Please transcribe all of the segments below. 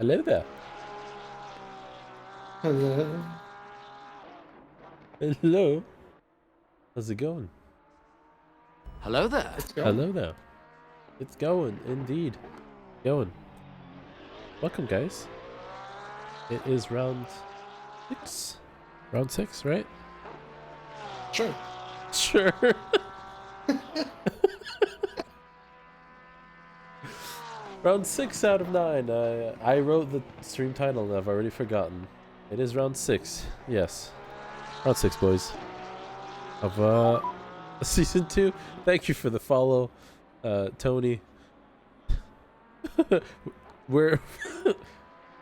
Hello there. Hello. Hello. How's it going? Hello there. It's going. Hello there. It's going, indeed. Going. Welcome, guys. It is round 6. Round 6, right? Sure. Sure. Round 6 out of 9. I wrote the stream title and I've already forgotten. It is round 6. Yes. Round 6, boys. Of season 2. Thank you for the follow, Tony. We're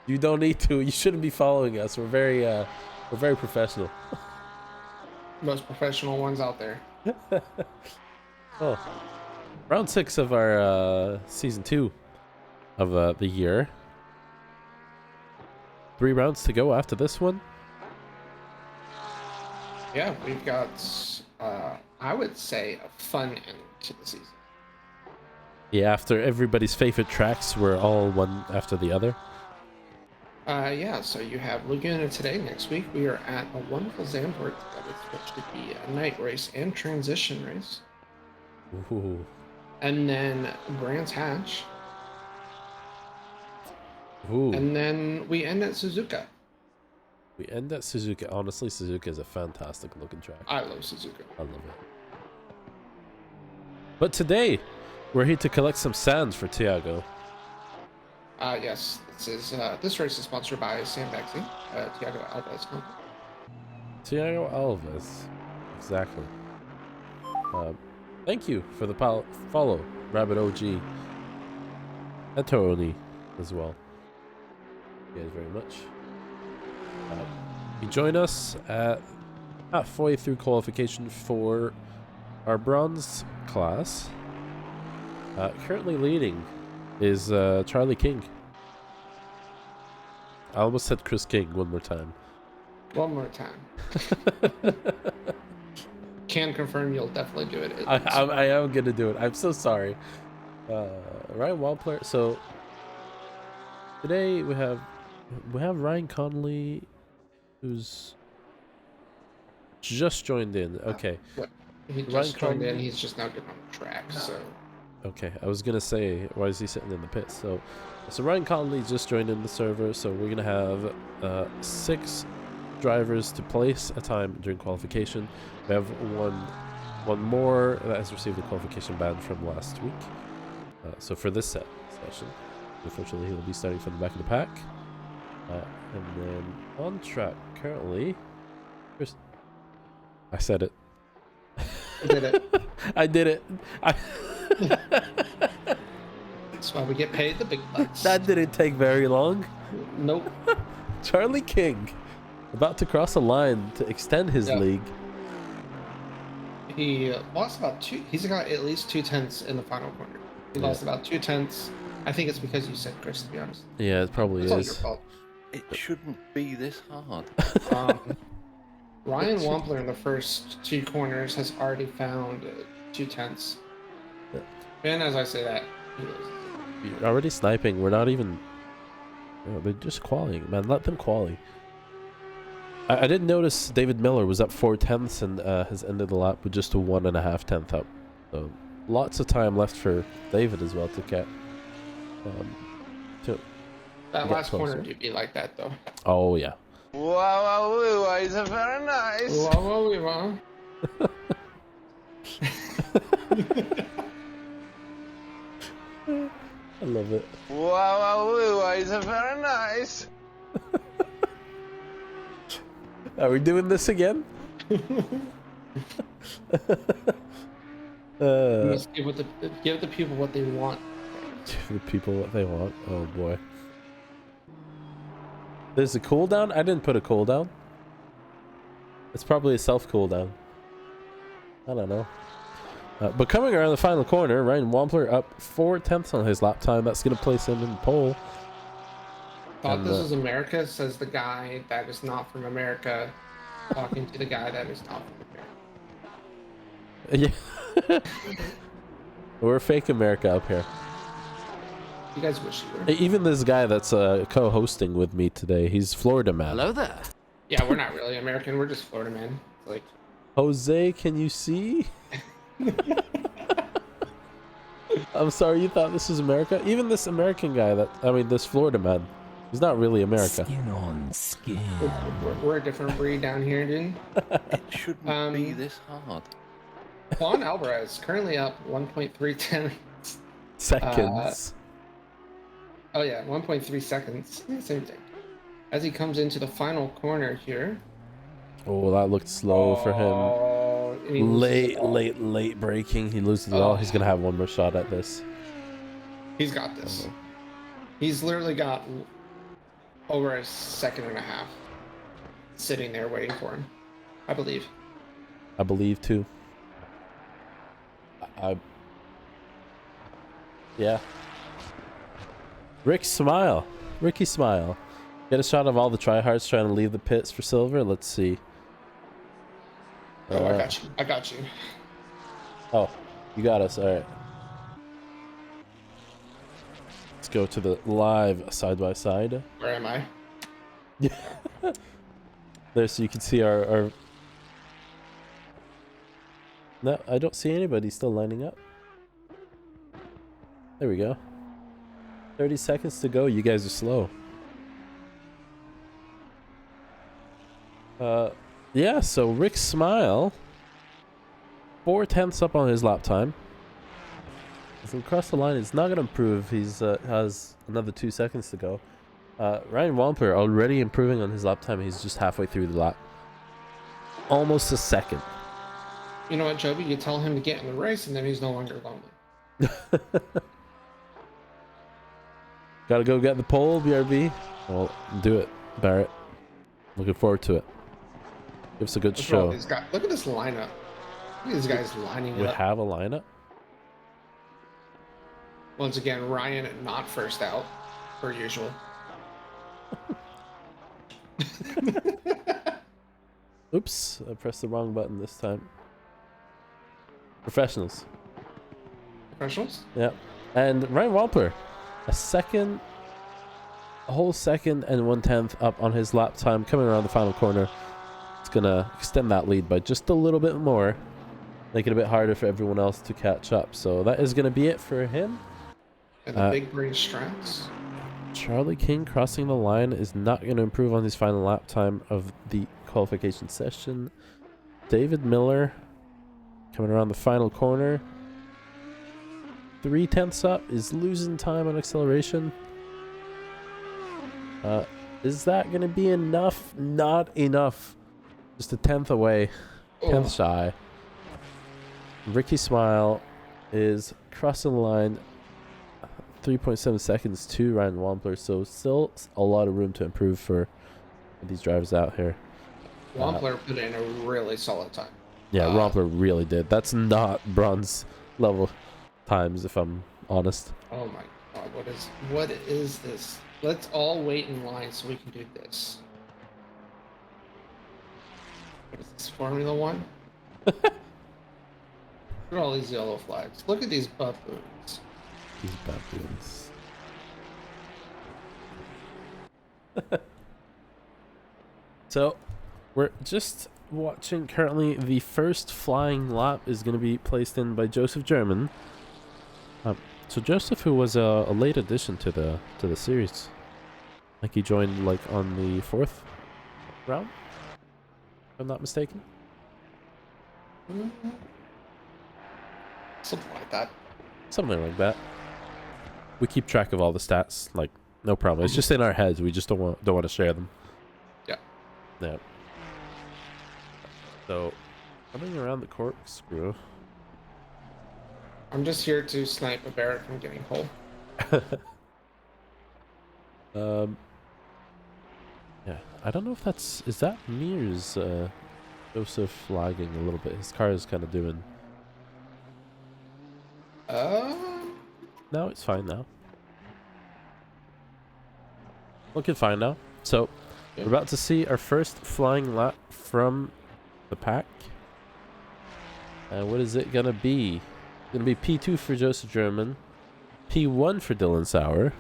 you don't need to. You shouldn't be following us. We're very professional. Most professional ones out there. Oh, round 6 of our season 2 of the year. 3 rounds to go after this one. Yeah, we've got, I would say, a fun end to the season. Yeah, after everybody's favorite tracks were all one after the other. Yeah, so you have Laguna today. Next week, we are at a wonderful Zandvoort that is supposed to be a night race and transition race. Ooh. And then Brands Hatch. Ooh. And then we end at Suzuka. We end at Suzuka. Honestly, Suzuka is a fantastic looking track. I love Suzuka. I love it. But today, we're here to collect some sands for Tiago. Yes, this race is sponsored by Sam Baxi, Tiago Alves. Tiago Alves. Exactly. Thank you for the follow, Rabbit OG. And Tony as well. Thank you guys very much. You join us at halfway through qualification for our bronze class. Currently leading is Charlie King. I almost said Chris King one more time. One more time. Can confirm you'll definitely do it. I am gonna do it. I'm so sorry. Ryan Wampler. So today we have Ryan Connolly, who's just joined in. Okay. He just joined in. He's just now getting on the track. So. Okay, I was gonna say, why is he sitting in the pit? So Ryan Connolly just joined in the server. So we're gonna have 6 drivers to place a time during qualification. We have one more that has received a qualification ban from last week. So for this session, unfortunately, he'll be starting from the back of the pack. And then on track currently, I said it. You did it. I did it. That's why we get paid the big bucks. That didn't take very long. Nope. Charlie King, about to cross a line to extend his league. He lost about 2. He's got at least 2/10 in the final corner. He lost about 2/10. I think it's because you said Chris, to be honest. Yeah, it probably it's is. All your fault. It shouldn't be this hard. Ryan Wampler in the first 2 corners has already found 2/10. Yeah. And as I say that, he is. You're already sniping. We're not even. They're just quallying, man. Let them qually. I didn't notice David Miller was up 4/10 and has ended the lap with just a 1.5 up. So lots of time left for David as well to get. That last corner do be like that though. Oh yeah. Wow, it's very nice. Wow. I love it. Wow, it's very nice. Are we doing this again? You must give the people what they want. Give the people what they want. Oh boy. There's a cooldown? I didn't put a cooldown. It's probably a self cooldown. I don't know. But coming around the final corner, Ryan Wampler up 4/10 on his lap time. That's going to place him in pole. Thought this was America, says the guy that is not from America, talking to the guy that is not from America. Yeah. We're fake America up here. You guys wish you were. Even this guy that's co-hosting with me today, he's Florida man. Hello there. Yeah, we're not really American. We're just Florida man. Like, Jose, can you see? I'm sorry, you thought this was America? Even this American guy this Florida man, he's not really America. Skin on skin. we're a different breed down here, dude. It shouldn't be this hard. Juan Alvarez currently up 1.310 Seconds. Oh yeah, 1.3 seconds. Same thing. As he comes into the final corner here. Oh, that looked slow for him. And he loses the ball. Late braking. He loses it all. He's gonna have one more shot at this. He's got this. He's literally got over a second and a half sitting there waiting for him. I believe. I believe too. Yeah. Ricky Smile. Get a shot of all the tryhards trying to leave the pits for silver. Let's see. Oh, I got you. Oh, you got us. All right. Let's go to the live side by side. Where am I? There, so you can see our. No, I don't see anybody still lining up. There we go. 30 seconds to go. You guys are slow. Yeah, so Rick Smile, 4/10 up on his lap time. As he cross the line, it's not going to improve. He's has another 2 seconds to go. Ryan Wampler already improving on his lap time. He's just halfway through the lap. Almost a second. You know what, Joby? You tell him to get in the race, and then he's no longer lonely. Gotta go get the pole, BRB. Well, do it, Barrett. Looking forward to it. Give us a good show. Look at this lineup. Look at these guys lining We up. have a lineup. Once again, Ryan not first out, per usual. Oops, I pressed the wrong button this time. Professionals. Professionals? Yeah. And Ryan Walper, a whole second and 1/10 up on his lap time coming around the final corner. It's gonna extend that lead by just a little bit more, make it a bit harder for everyone else to catch up. So that is gonna be it for him. And the big brain strats. Charlie King crossing the line is not going to improve on his final lap time of the qualification session. David Miller coming around the final corner. 3/10 up, is losing time on acceleration. Is that going to be enough? Not enough. Just a 10th away. 10th shy. Ricky Smile is crossing the line. 3.7 seconds to Ryan Wampler, so still a lot of room to improve for these drivers out here. Wampler put in a really solid time. Yeah, Wampler really did. That's not bronze level times, if I'm honest. Oh my god, what is this? Let's all wait in line so we can do this. What is this, Formula One? Look at all these yellow flags. Look at these buffoons. These baboons. So, we're just watching currently. The first flying lap is going to be placed in by Joseph German. So Joseph, who was a late addition to the series, like he joined like on the 4th round, if I'm not mistaken. Something like that. Something like that. We keep track of all the stats, like no problem. It's just in our heads. We just don't want to share them. Yeah. Yeah. So, coming around the corkscrew. I'm just here to snipe a Barrett from getting pole. Yeah, I don't know if is that Mears Joseph lagging a little bit. His car is kind of doing. No, it's fine now. Looking fine now. So, we're about to see our first flying lap from the pack. And what is it gonna be? It's gonna be P2 for Joseph German, P1 for Dylan Sauer.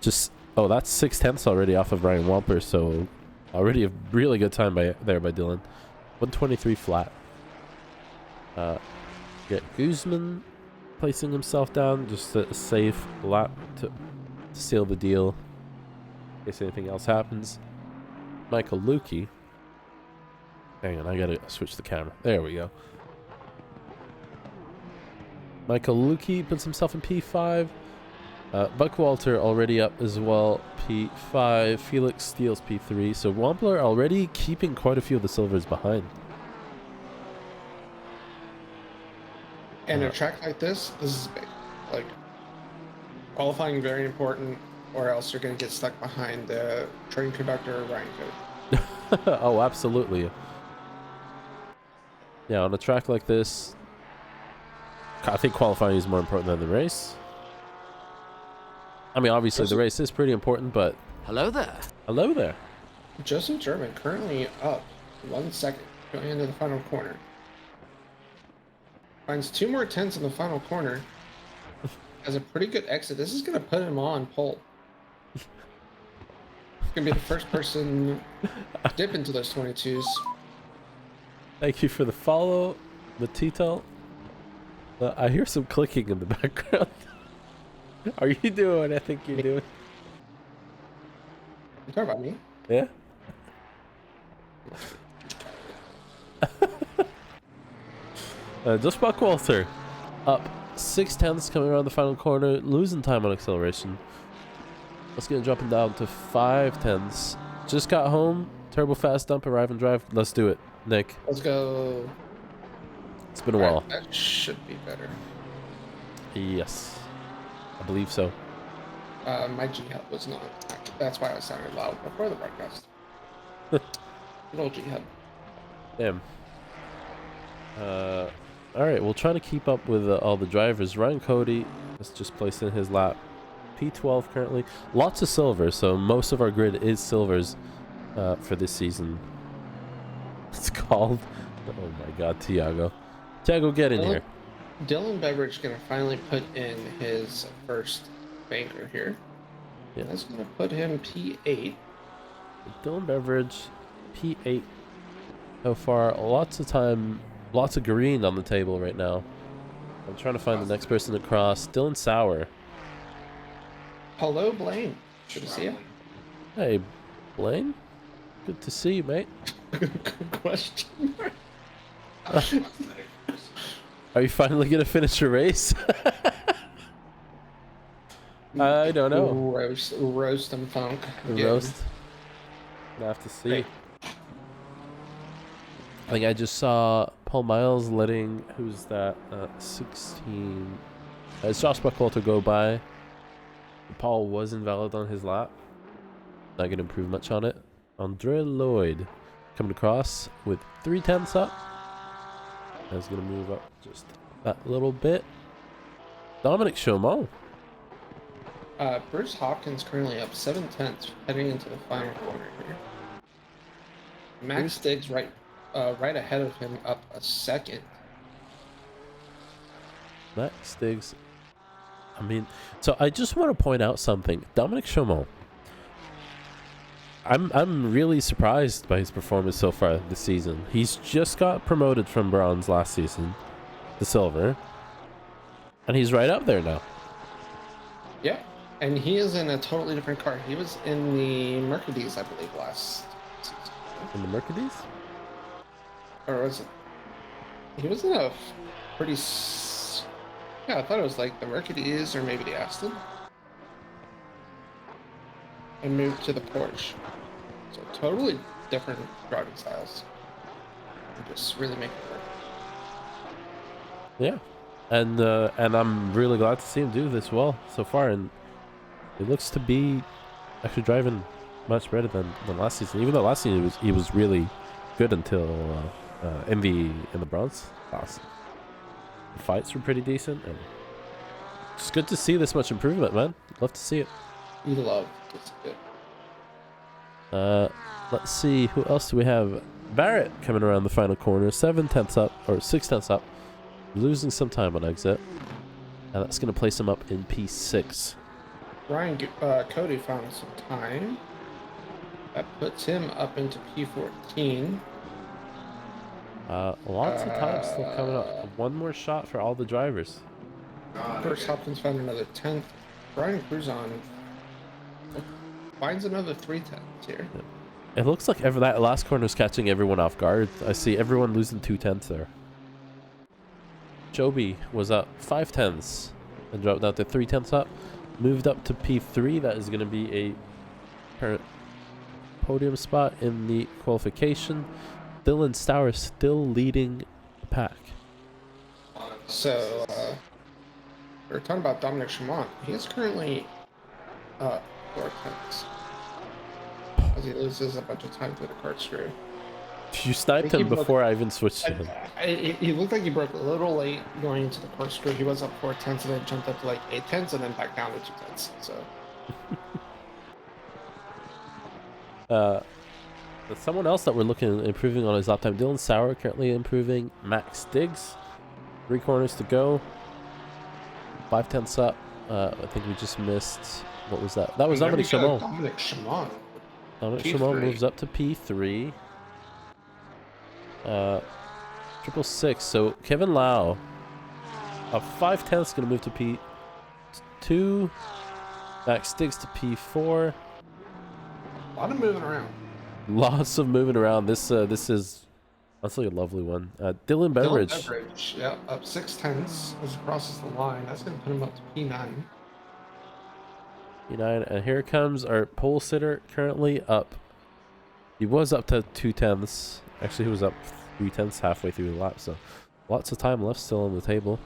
Just, oh, that's 6/10 already off of Ryan Wamper, so already a really good time by Dylan. 123 flat. Get Guzman placing himself down, just a safe lap to seal the deal in case anything else happens. Michael Lukey. Hang on, I gotta switch the camera. There we go. Michael Lukey puts himself in P5. Buckwalter already up as well, P5. Felix steals P3. So Wampler already keeping quite a few of the silvers behind. And a track like this is big. Like, qualifying very important, or else you're going to get stuck behind the train conductor Ryan Code. Oh, absolutely. Yeah, on a track like this, I think qualifying is more important than the race. I mean, obviously the race is pretty important, but... Hello there. Hello there. Joseph German currently up 1 second going into the final corner. Finds 2 more tenths in the final corner. Has a pretty good exit. This is going to put him on pole. He's going to be the first person to dip into those 22s. Thank you for the follow, Matito. I hear some clicking in the background. Are you doing what I think you're doing? You talking about me? Yeah? Just Buckwalter up 6/10 coming around the final corner, losing time on acceleration. Let's get dropping down to 5/10. Just got home, turbo fast dump, arrive and drive. Let's do it, Nick. Let's go. It's been a while. That should be better. Yes, I believe so. My G hub was not. That's why I sounded loud before the broadcast. Good old G hub. Damn. All right, we'll try to keep up with all the drivers. Ryan Cody has just placed in his lap. P12 currently. Lots of silver, so most of our grid is silvers for this season. It's called... Oh my god, Tiago. Tiago, get in here. Dylan Beveridge going to finally put in his first banker here. Yeah. That's going to put him P8. Dylan Beveridge, P8 so far. Lots of time, lots of green on the table right now. I'm trying to find the next person to cross. Dylan Sauer. Hello, Blaine. Good to see you. Hey, Blaine. Good to see you, mate. Good question. Are you finally going to finish your race? I don't know. Roast and funk. Roast. I have to see. Hey. I think I just saw Paul Miles letting, who's that? 16. It's Josh Buckwalter go by. Paul was invalid on his lap. Not going to improve much on it. Andre Lloyd coming across with 3/10 up. That's going to move up just that little bit. Dominic Chaumont. Bruce Hopkins currently up 7/10 heading into the final corner here. Max Stiggs right ahead of him, up a second. Max Stiggs. I mean, so I just want to point out something. Dominic Chaumont. I'm really surprised by his performance so far this season. He's just got promoted from bronze last season to silver, and he's right up there now. Yeah, and he is in a totally different car. He was in the Mercedes, I believe, last season. In the Mercedes? Or was it? He was in a pretty... Yeah, I thought it was like the Mercedes or maybe the Aston. And moved to the Porsche. So totally different driving styles. And just really make it work. Yeah, and I'm really glad to see him do this well so far, and it looks to be actually driving much better than last season. Even though last season he was really good until in the bronze class. The fights were pretty decent, and it's good to see this much improvement, man. Love to see it. You love to see it. Let's see, who else do we have? Barrett coming around the final corner, 7/10 up, or 6/10 up, losing some time on exit. And that's going to place him up in P6. Cody found some time. That puts him up into P14. Lots of time still coming up. One more shot for all the drivers. First Hopkins found another 10th. Brian Cruzon finds another 3 tenths here. It looks like that last corner is catching everyone off guard. I see everyone losing 2 tenths there. Joby was up 5 tenths and dropped down to 3 tenths up. Moved up to P3. That is going to be a current podium spot in the qualification. Dylan Stour still leading the pack. So, we're talking about Dominic Chamont. He is currently up 4 tenths as he loses a bunch of time to the corkscrew. You sniped him before I even switched to him. He looked like he broke a little late going into the corkscrew. He was up 4 tenths and then jumped up to like 8 tenths and then back down to 2 tenths. So. Someone else that we're looking at improving on his lap time. Dylan Stour currently improving. Max Diggs, 3 corners to go. 5 tenths up. I think we just missed. What was that? That was Dominic Chamont. Dominic Chamont. Dominic Chamont moves up to P3. 666. So Kevin Lau, up 5 tenths, gonna move to P2. Max Diggs to P4. A lot of moving around. Lots of moving around. This is honestly a lovely one. Dylan Beveridge. Yeah, up 6 tenths as he crosses the line. That's gonna put him up to P9. P9, and here comes our pole sitter, currently up. He was up to 2 tenths. Actually, he was up 3 tenths halfway through the lap, so lots of time left still on the table.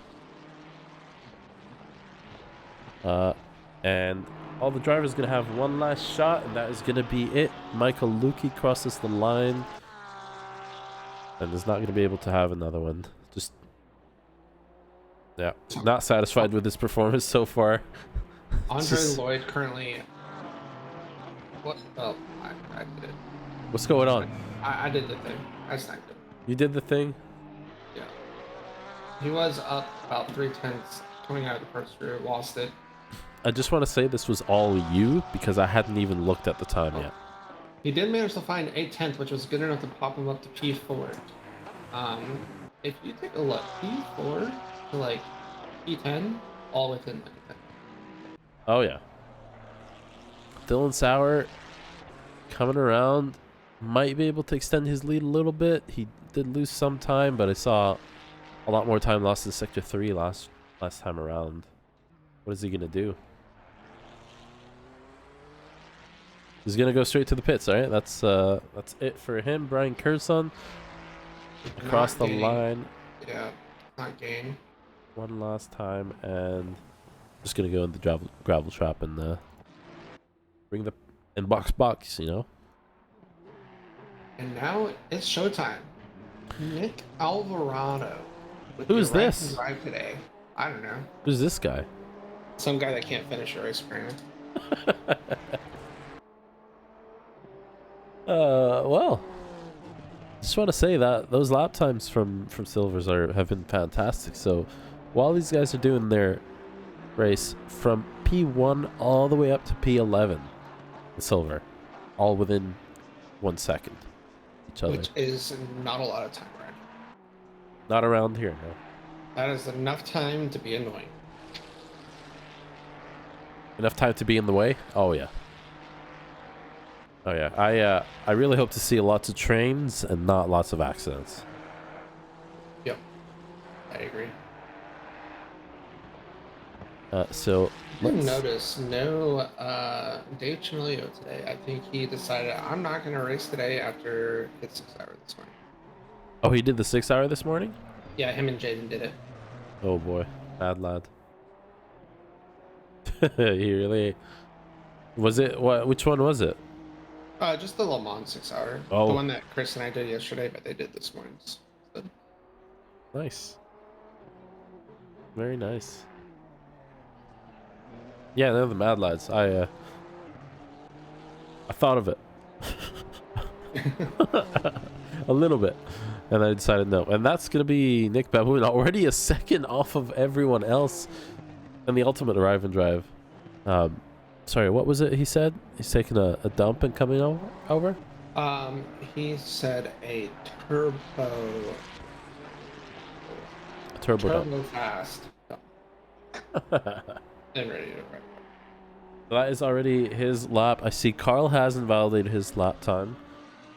And all the drivers going to have one last shot, and that is going to be it. Michael Lukey crosses the line and is not going to be able to have another one. Just, yeah, not satisfied with his performance so far. Andre Lloyd currently... What? Oh, I did it. What's going on? I did the thing. I sniped it. You did the thing? Yeah. He was up about 3 tenths coming out of the first rear, lost it. I just want to say this was all you because I hadn't even looked at the time yet. He did manage to find 8 tenths, which was good enough to pop him up to P4. If you take a look, P4 to like P10, all within like 10. Oh yeah. Dylan Stour coming around, might be able to extend his lead a little bit. He did lose some time, but I saw a lot more time lost in Sector 3 last time around. What is he gonna do? He's gonna go straight to the pits, alright? That's it for him. Brian Curzon across the line. Yeah, not gain. One last time, and just gonna go in the gravel trap and bring the box, you know. And now it's showtime. Nick Alvarado. Who's this? Drive today. I don't know. Who's this guy? Some guy that can't finish a race apparently. Well, just want to say that those lap times from Silvers have been fantastic. So while these guys are doing their race from P1 all the way up to P11, the Silver, all within 1 second each other. Which is not a lot of time, right? Not around here, no. That is enough time to be annoying. Enough time to be in the way? Oh yeah. Oh yeah. I really hope to see lots of trains and not lots of accidents. Yep. I agree. So You'll notice no Dave Chimilio today. I think he decided I'm not going to race today after his 6 hour this morning. Oh, he did the 6 hour this morning? Yeah, him and Jaden did it. Oh boy, bad lad. He really was it. What? Which one was it? Just the Le Mans 6 hour. Oh, the one that Chris and I did yesterday, but they did this morning. So. Nice. Very nice. Yeah, they're the Mad Lads. I thought of it a little bit, and I decided no. And that's gonna be Nick Baboon, already a second off of everyone else. And the ultimate arrive and drive. Sorry, what was it he said? He's taking a dump and coming over? He said a turbo Turbo fast dump. and ready to rip. That is already his lap. I see Carl hasn't validated his lap time.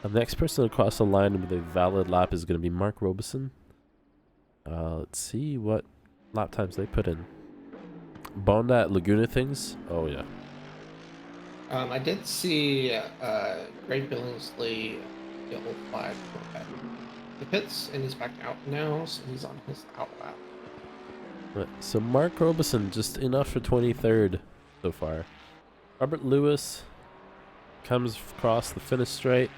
The next person across the line with a valid lap is going to be Mark Robeson. Let's see what lap times they put in. Bond at Laguna things. Oh yeah. I did see Greg Billingsley yellow flag at the pits, and he's back out now, so he's on his out lap. Right, so Mark Robeson just enough for 23rd so far. Robert Lewis comes across the finish straight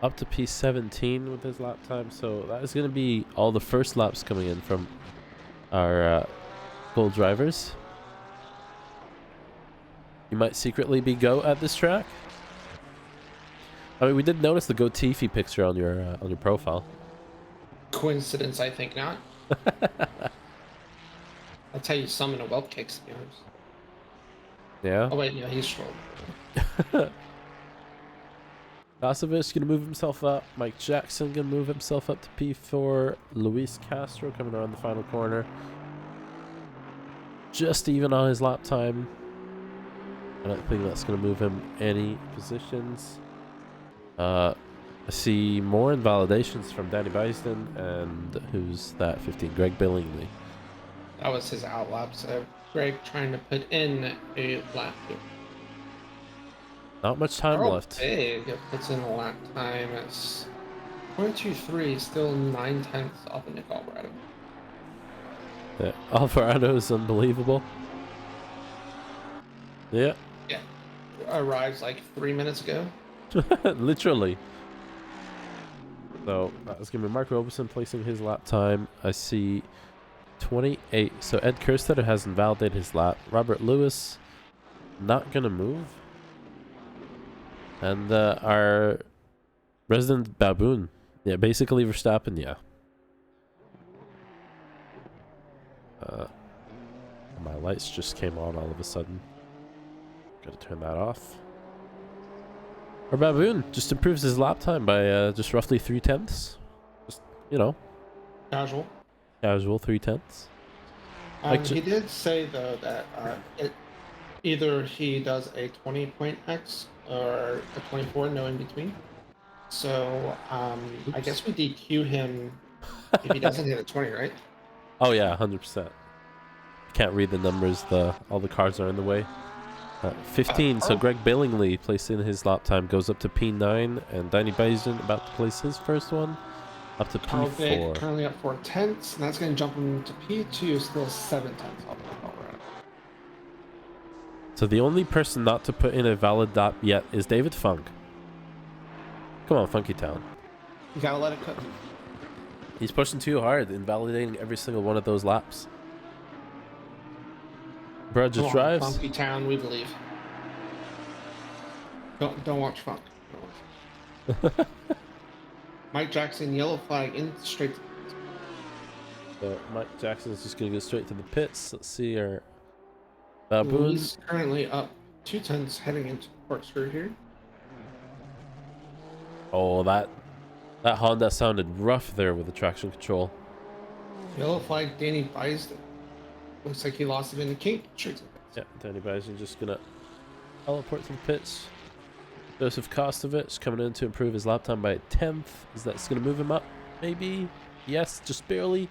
up to P17 with his lap time, so that is going to be all the first laps coming in from our gold drivers. You might secretly be GOAT at this track. I mean, we did notice the goatee picture on your profile. Coincidence? I think not. That's how you summon a whelp cake, to be honest. Yeah. Oh wait, yeah, he's trolled. Kosovic gonna move himself up. Mike Jackson gonna move himself up to P4. Luis Castro coming around the final corner. Just even on his lap time. I don't think that's gonna move him any positions. I see more invalidations from Danny Byston and who's that? 15, Greg Billingsley. That was his out lap, so Greg trying to put in a lap here. Not much time Carl left. Big puts in a lap time. It's 0.23, still 9/10 off of Nick Alvarado. Yeah, Alvarado is unbelievable. Yeah. Yeah. Arrives like 3 minutes ago. Literally. So that's gonna be Mark Robeson placing his lap time. I see 28. So Ed Kerstetter has invalidated his lap. Robert Lewis not gonna move. And our resident baboon. Yeah, basically Verstappen, yeah. My lights just came on all of a sudden. Gotta turn that off. Our baboon just improves his lap time by just roughly 3/10. Just, you know, Casual. casual 3/10. He did say though that either he does a 20-point X or a 24, no in between. So I guess we DQ him if he doesn't hit a 20, right? Oh yeah, 100%. Can't read the numbers. All the cards are in the way. 15. So Greg Billingsley placed in his lap time, goes up to P9, and Danny Bayesian about to place his first one up to Carl P4. Big currently up 4/10, and that's going to jump him to P2, still 7/10 off of Alvarado. So the only person not to put in a valid lap yet is David Funk. Come on, Funky Town. You gotta let it cook. He's pushing too hard, invalidating every single one of those laps. Bro just Come on, drives. Funky Town, we believe. Don't watch Funk. Don't watch. Mike Jackson, yellow flag in straight. So Mike Jackson is just going to go straight to the pits. Let's see our baboon. He's currently up 2/10 heading into the corkscrew here. Oh, that Honda sounded rough there with the traction control. Yellow flag, Danny Byston. Looks like he lost it in the kink. Straight to the pits. Yeah, Danny Bison just going to teleport to the pits. Joseph Kostovic coming in to improve his lap time by 1/10. Is that going to move him up? Maybe. Yes, just barely.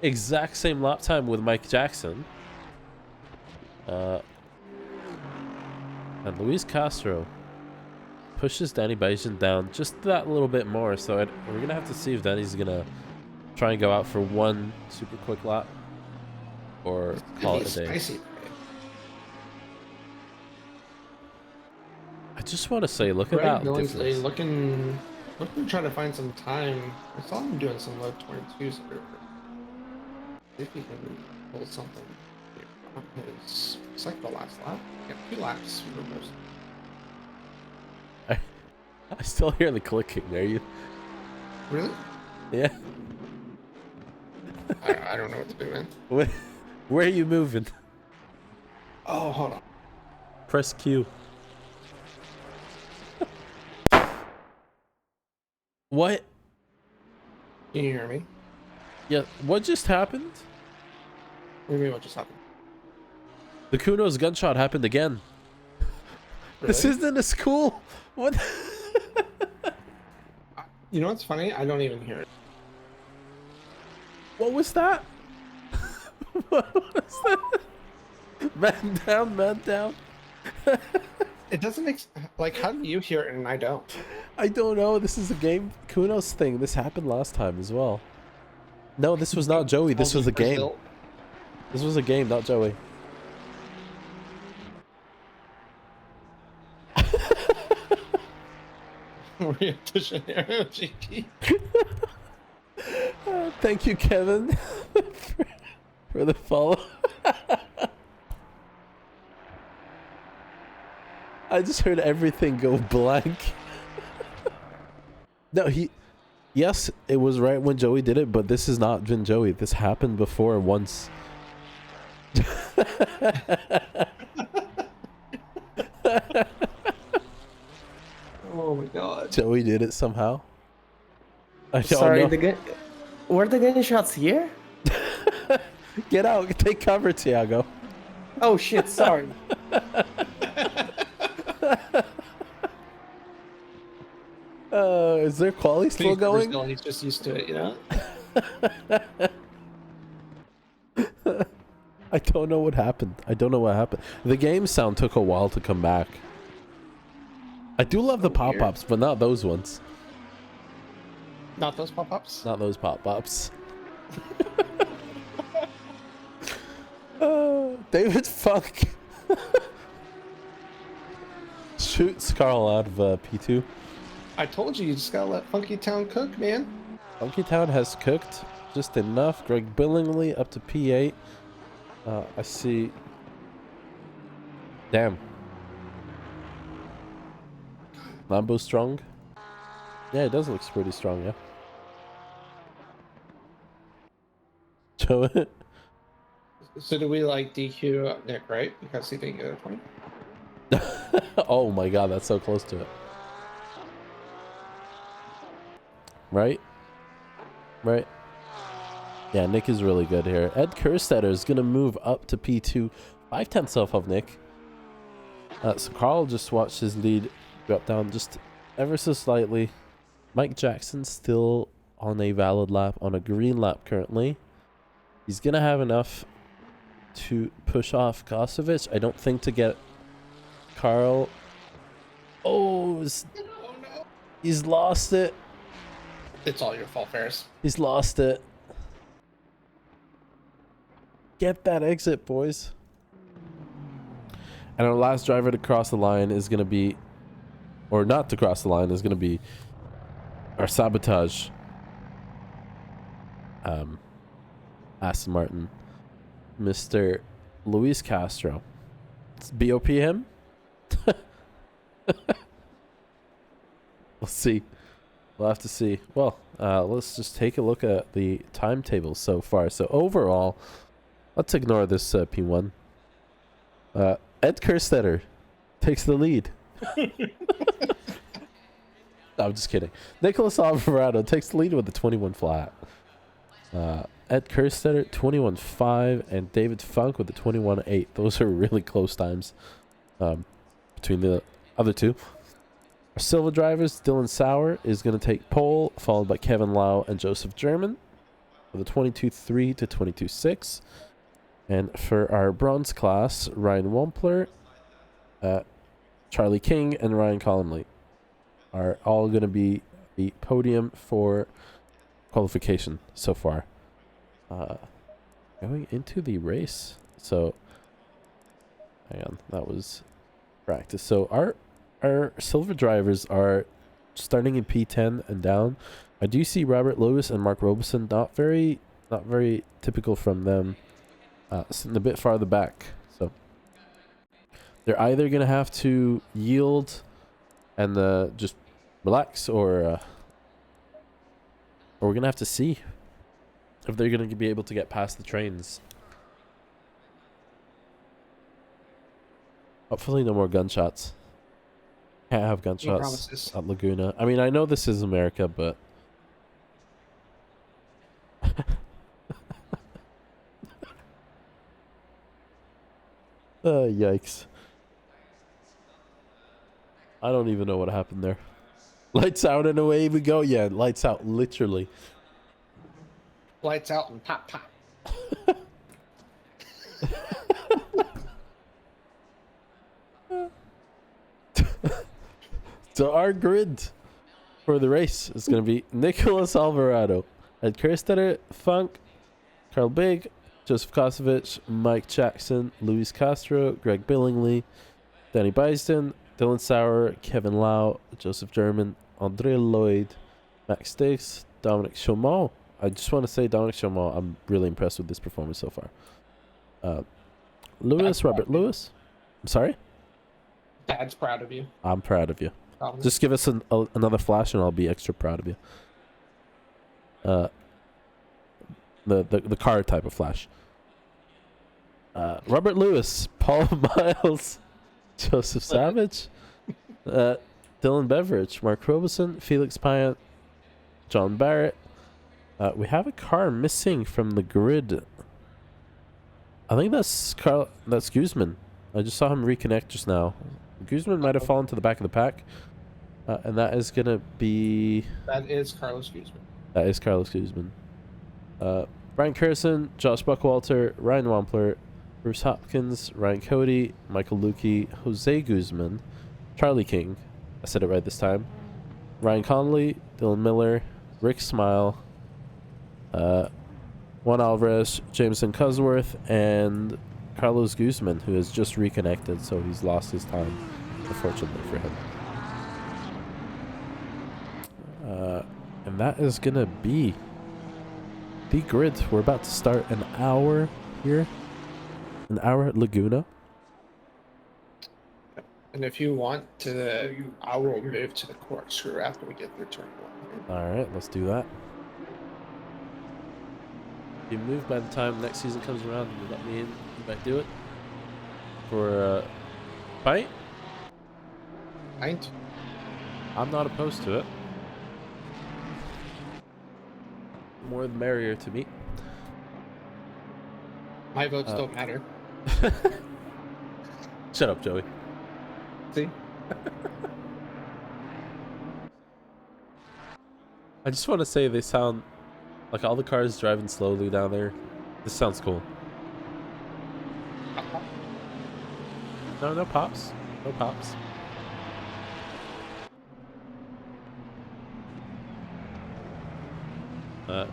Exact same lap time with Mike Jackson. And Luis Castro pushes Danny Bison down just that little bit more. So we're going to have to see if Danny's going to try and go out for one super quick lap or call it a day. Spicy. I just want to say, look at Greg that Billingsley difference. looking to try to find some time. I saw him doing some low 22s. See if he can pull something on his. It's like the last lap. Yeah, 2 laps for most. I still hear the clicking. Are you? Really? Yeah. I don't know what to do, man. Where are you moving? Oh, hold on. Press Q. What? Can you hear me? Yeah, what just happened? What do you mean what just happened? The Kuno's gunshot happened again. Really? This isn't a school. What? You know what's funny? I don't even hear it. What was that? What was that? Man down, man down. It doesn't make like. How do you hear it and I don't? I don't know. This is a game Kuno's thing. This happened last time as well. No, this was not Joey. This was a game. This was a game, not Joey. Rio de Janeiro, GT. Thank you, Kevin, for the follow. I just heard everything go blank. No, yes, it was right when Joey did it, but this has not been Joey. This happened before once. Oh my god. Joey did it somehow. I don't Sorry, know. were the gunshots here? Get out. Take cover, Tiago. Oh shit, sorry. Is their quality still going? He's just used to it, you know? I don't know what happened. I don't know what happened. The game sound took a while to come back. I do love the pop-ups, but not those ones. Not those pop-ups? Not those pop-ups. David Funk shoots Carl out of P2. I told you just gotta let Funky Town cook, man. Funky Town has cooked just enough. Greg Billingsley up to P8. I see. Damn. Lambo strong. Yeah, it does look pretty strong, yeah. Show it. So do we like DQ Nick, right? Because he didn't get a 20? Oh my god, that's so close to it. Right? Right? Yeah, Nick is really good here. Ed Kerstetter is going to move up to P2. 5/10 off of Nick. So Carl just watched his lead drop down just ever so slightly. Mike Jackson still on a valid lap, on a green lap currently. He's going to have enough to push off Kosovic. I don't think to get Carl. Oh, no. He's lost it. It's all your fault, Ferris. He's lost it. Get that exit, boys. And our last driver to cross the line is going to be, or not to cross the line, is going to be our sabotage. Aston Martin. Mr. Luis Castro. Let's BOP him. We'll see. We'll have to see. Well, let's just take a look at the timetable so far. So overall, let's ignore this P1. Ed Kerstetter takes the lead. No, I'm just kidding. Nicholas Alvarado takes the lead with the 21 flat. Ed Kerstetter 21.5 and David Funk with the 21.8. Those are really close times between the other two. Our silver drivers, Dylan Sauer is going to take pole, followed by Kevin Lau and Joseph German with a 22.3 to 22.6. And for our bronze class, Ryan Wampler, Charlie King, and Ryan Conley are all going to be the podium for qualification so far. Going into the race. So, hang on, that was practice. So our silver drivers are starting in P10 and down. I do see Robert Lewis and Mark Robeson, not very typical from them, sitting a bit farther back. So they're either gonna have to yield and just relax, or we're gonna have to see if they're gonna be able to get past the trains. Hopefully no more gunshots. Can't have No gunshots promises. at Laguna. I mean, I know this is America, but... Yikes. I don't even know what happened there. Lights out and away we go. Yeah, lights out, literally. Lights out and pop, pop. So our grid for the race is going to be Nicholas Alvarado, Ed Kerstetter, Funk, Carl Big, Joseph Kosovich, Mike Jackson, Luis Castro, Greg Billingsley, Danny Byston, Dylan Sauer, Kevin Lau, Joseph German, Andre Lloyd, Max Stakes, Dominic Chaumont. I just want to say Dominic Chaumont, I'm really impressed with this performance so far. Robert Lewis. I'm sorry? Dad's proud of you. I'm proud of you. Dominic. Just give us another flash and I'll be extra proud of you. The car type of flash. Robert Lewis, Paul Miles, Joseph Savage, Dylan Beveridge, Mark Robeson, Felix Payant, John Barrett. We have a car missing from the grid. I think that's Guzman. I just saw him reconnect just now. Guzman might have fallen to the back of the pack. And that is going to be... That is Carlos Guzman. That is Carlos Guzman. Brian Curson, Josh Buckwalter, Ryan Wampler, Bruce Hopkins, Ryan Cody, Michael Lukey, Jose Guzman, Charlie King, I said it right this time, Ryan Conley, Dylan Miller, Rick Smile, Juan Alvarez, Jameson Cusworth, and Carlos Guzman, who has just reconnected, so he's lost his time, unfortunately for him. And that is going to be the grid. We're about to start an hour here. An hour at Laguna. And if you want to, I will move to the corkscrew after we get through turn 1. Alright, let's do that. If you move by the time next season comes around, you let me in, you might do it. For fight? Pint? I'm not opposed to it. More the merrier to me. My votes don't matter. Shut up, Joey. See? I just want to say they sound like all the cars driving slowly down there. This sounds cool. No pops. No pops.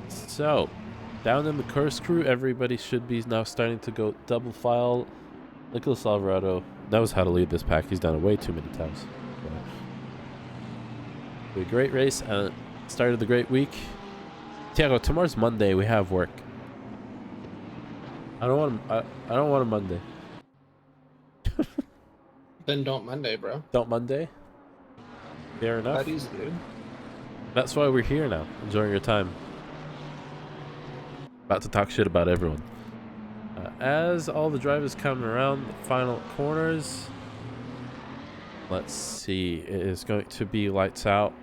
So, down in the corkscrew, everybody should be now starting to go double file. Nicholas Alvarado knows how to lead this pack. He's done it way too many times. A great race and started the great week. Tiago, tomorrow's Monday. We have work. I don't want a Monday. Then don't Monday, bro. Don't Monday. Fair enough. That easy, dude. That's why we're here now, enjoying your time. About to talk shit about everyone. As all the drivers come around the final corners, let's see. It is going to be lights out.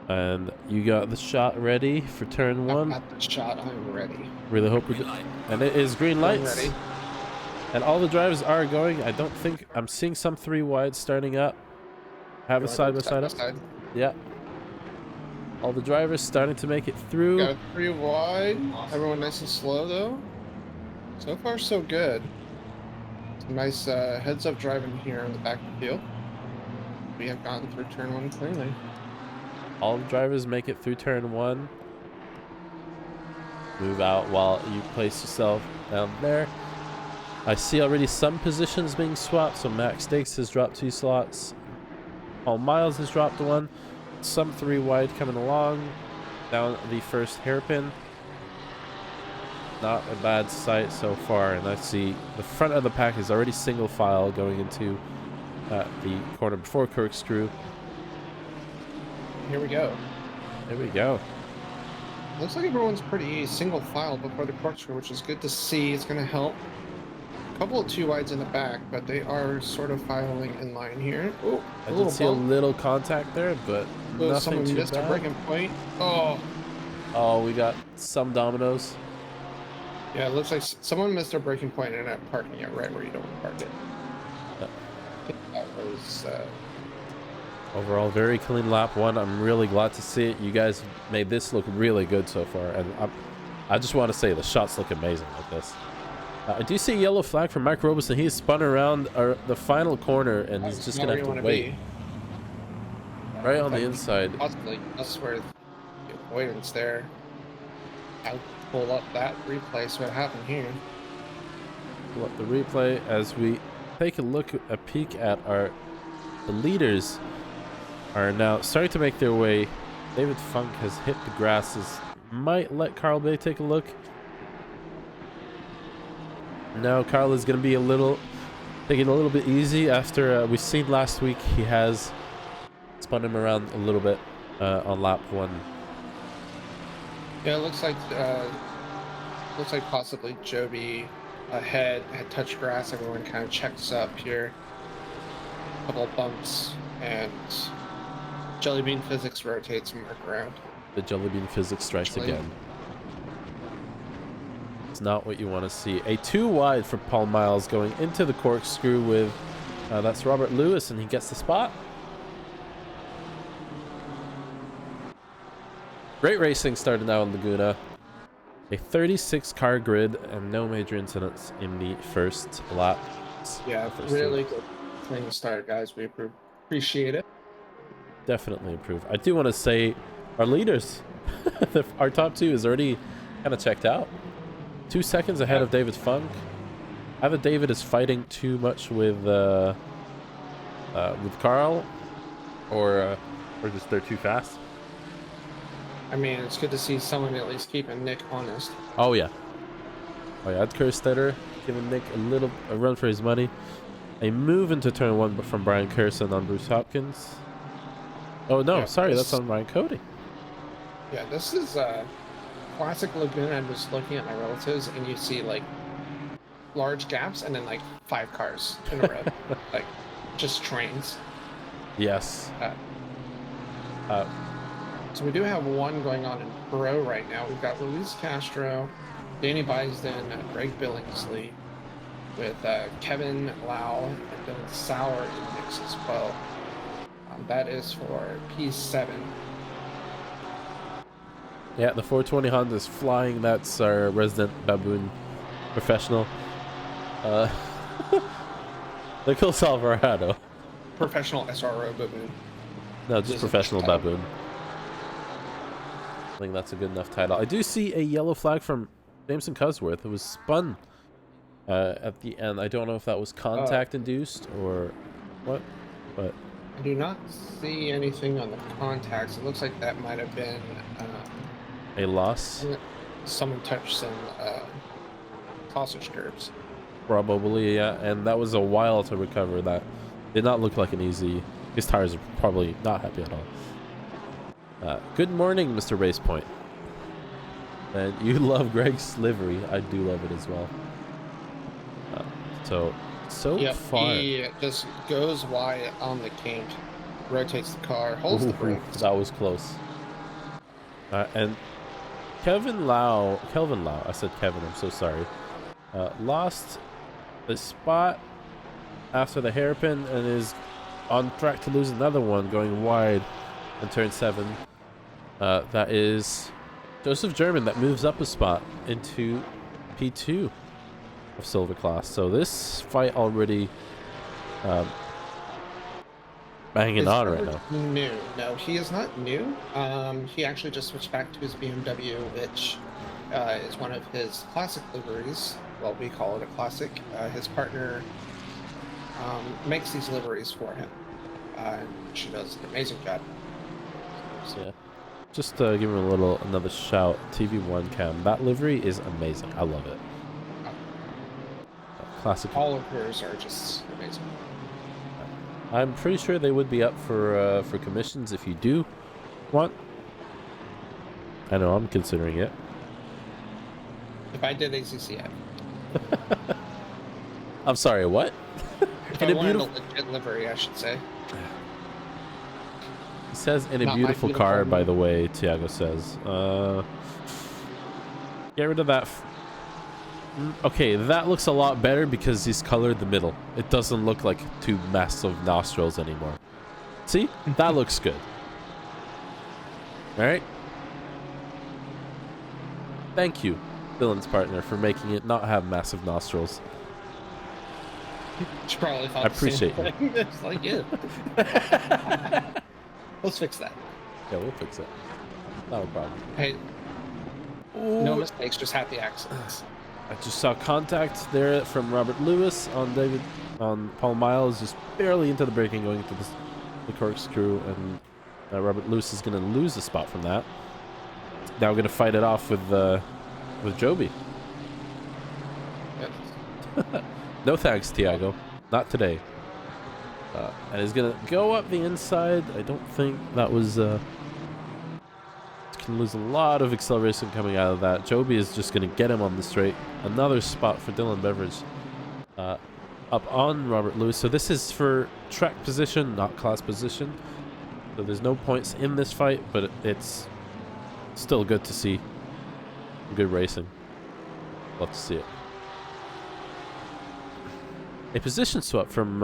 And you got the shot ready for turn 1. At the shot, I'm ready. Really hope we do. And it is green lights. I'm ready. And all the drivers are going. I don't think I'm seeing some 3 wide starting up. Have a side by side up. Yeah. All the drivers starting to make it through. Got 3 wide. Everyone nice and slow though. So far so good. Some nice heads up driving here in the back of the field. We have gotten through turn 1 cleanly. All the drivers make it through turn 1. Move out while you place yourself down there. I see already some positions being swapped. So Max Stakes has dropped 2 slots. Paul Miles has dropped 1. Some 3 wide coming along down the first hairpin. Not a bad sight so far. And I see the front of the pack is already single file going into the corner before corkscrew. Here we go. There we go. Looks like everyone's pretty single file before the corkscrew, which is good to see. It's going to help couple of two wides in the back, but they are sort of filing in line here. Oh, I did see a little contact there, but nothing someone too missed a bad. breaking point. Oh, Oh, we got some dominoes. yeah, it looks like someone missed a breaking point and not parking it right where you don't park it. Yeah. I think that was. Overall, very clean lap one. I'm really glad to see it. You guys made this look really good so far, and I just want to say the shots look amazing like this. I do see a yellow flag from Mike Robeson. He's spun around the final corner, and he's just gonna have to wait right on the inside. Possibly, that's where the avoidance there. I'll pull up that replay. So what happened here? Pull up the replay as we take a peek at the leaders. Are now starting to make their way. David Funk has hit the grasses. Might let Carl Bay take a look. Now Carl is going to be taking a little bit easy after we've seen last week. He has spun him around a little bit on lap one. Yeah, it looks like possibly Joby ahead had touched grass. Everyone kind of checks up here. A couple of bumps and. Jellybean Physics rotates and work around. The Jellybean Physics strikes again. It's not what you want to see. A 2 wide for Paul Miles going into the corkscrew with that's Robert Lewis, and he gets the spot. Great racing started now in Laguna. A 36 car grid and no major incidents in the first lap. Yeah, really good clean start, guys. We appreciate it. Definitely improved. I do want to say our leaders, our top two is already kind of checked out. 2 seconds ahead of David Funk. Either David is fighting too much with Carl, or just they're too fast. I mean, it's good to see someone at least keeping Nick honest. Oh yeah. Ed Kerstetter giving Nick a run for his money. A move into turn one from Brian Kersen on Bruce Hopkins. Oh no, sorry, that's on Ryan Cody. Yeah, this is classic Laguna. I'm just looking at my relatives, and you see like large gaps, and then like 5 cars in a row, like just trains. Yes. So we do have one going on in Pro right now. We've got Luis Castro, Danny Bisden, Greg Billingsley, with Kevin Lau and Dylan Sauer in the mix as well. That is for P7. Yeah, the 420 Honda is flying. That's our resident baboon professional. Nicholas Alvarado. Professional SRO baboon. No, just professional baboon. I think that's a good enough title. I do see a yellow flag from Jameson Cusworth. It was spun at the end. I don't know if that was contact induced or what, but I do not see anything on the contacts. It looks like that might have been a loss. Someone touched some sausage curbs. Probably, yeah. And that was a while to recover. That did not look like an easy. His tires are probably not happy at all. Good morning, Mr. Race Point. And you love Greg's livery. I do love it as well. So far. He just goes wide on the kink, rotates the car, holds the brakes. That was close. And Kelvin Lau, I said Kevin, I'm so sorry. Lost the spot after the hairpin and is on track to lose another one going wide in turn 7. That is Joseph German that moves up a spot into P2 of Silver Class. So this fight already banging on right now. New. No, he is not new. He actually just switched back to his BMW, which is one of his classic liveries. Well, we call it a classic. His partner makes these liveries for him. She does an amazing job. So, yeah. Just give him another shout. TV1 cam. That livery is amazing. I love it. Classic. All of hers are just amazing. I'm pretty sure they would be up for commissions if you do want. I know I'm considering it. If I did ACCF. I'm sorry, what? If In I a wanted beautiful... a legit livery, I should say. He says in a Not my beautiful beautiful car, by one. the way, Tiago says. Get rid of that. Okay, that looks a lot better because he's colored the middle. It doesn't look like two massive nostrils anymore. See? That looks good. Alright? Thank you, Dylan's partner, for making it not have massive nostrils. She probably thought I the same appreciate you. thing. It's like, yeah. Let's fix that. Yeah, we'll fix it. Not a problem. Hey, no Ooh, mistakes, just happy accidents. I just saw contact there from Robert Lewis on Paul Miles, just barely into the braking, going into the corkscrew, and Robert Lewis is going to lose the spot from that. Now we're going to fight it off with Joby. Yep. No thanks, Tiago. Not today. And he's going to go up the inside. I don't think that was... can lose a lot of acceleration coming out of that. Joby is just going to get him on the straight. Another spot for Dylan Beveridge. Up on Robert Lewis. So this is for track position, not class position. So there's no points in this fight, but it's still good to see. Good racing. Love to see it. A position swap from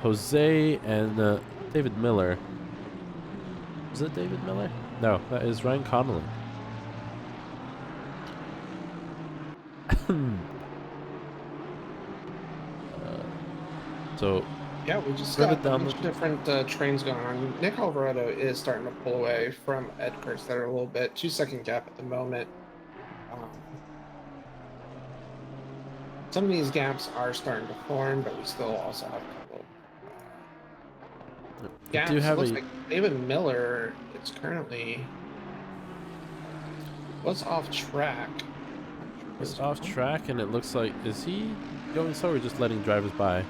Jose and David Miller. Is it David Miller? No, that is Ryan Connolly. So Yeah, we just Run got it down a bunch of different trains going on. Nick Alvarado is starting to pull away from Ed Kerstetter a little bit. 2-second gap at the moment. Some of these gaps are starting to form, but we still also have a couple gaps. do have It looks a- like David Miller is currently off track. it's off track, and it looks like, is he going slow or just letting drivers by?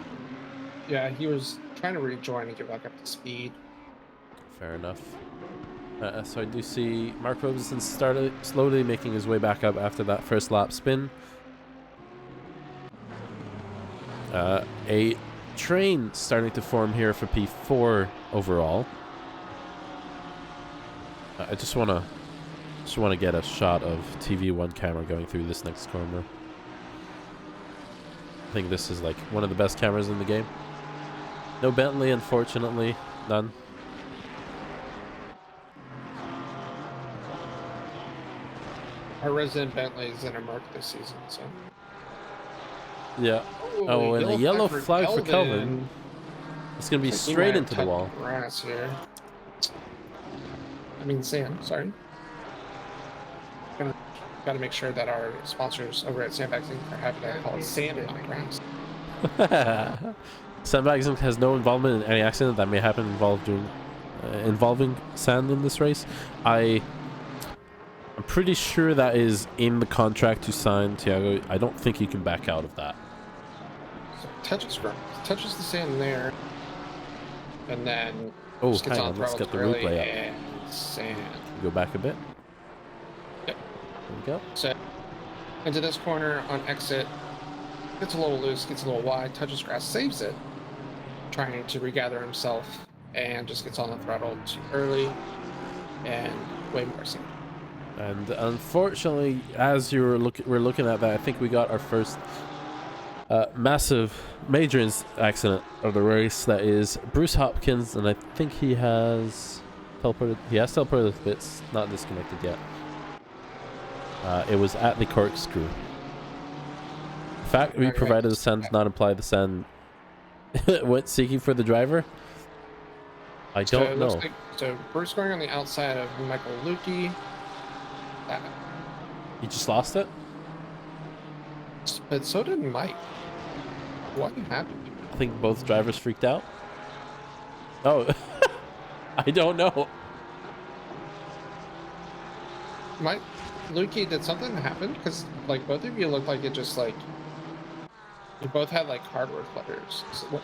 Yeah, he was trying to rejoin and get back up to speed. Fair enough. So I do see Mark Robeson started slowly making his way back up after that first lap spin. A train starting to form here for P4 overall. I just want to get a shot of TV1 camera going through this next corner. I think this is like one of the best cameras in the game. No Bentley, unfortunately. None. Our resident Bentley is in a mark this season, so. Yeah. Oh, and a yellow flag for Kelvin. It's going to be Looks like he straight might into the have wall. touched grass here. I mean, Sam, sorry. Got to make sure that our sponsors over at Sandbags are happy to call it sand and not grass. Sandbags has no involvement in any accident that may happen involving sand in this race. I'm pretty sure that is in the contract to sign, Tiago. I don't think you can back out of that. So touches the sand there, and then Oh, just gets hang on on. Let's throttle get the early replay up. and sand. Go back a bit. Yep. There we go. So into this corner on exit, gets a little loose, gets a little wide, touches grass, saves it, trying to regather himself, and just gets on the throttle too early, and way more sand. And unfortunately, as we're looking at that, I think we got our first massive major accident of the race. That is Bruce Hopkins, and I think he has teleported. He has teleported the bits, not disconnected yet. It was at the corkscrew. The fact we provided the sand does not imply the sand went seeking for the driver. I don't know. So Bruce going on the outside of Michael Lukey. He just lost it? But so did Mike. What happened? I think both drivers freaked out. Oh, I don't know. Mike, Lukey, did something happen? Because like both of you looked like it just like you both had like hardware flutters. So, what?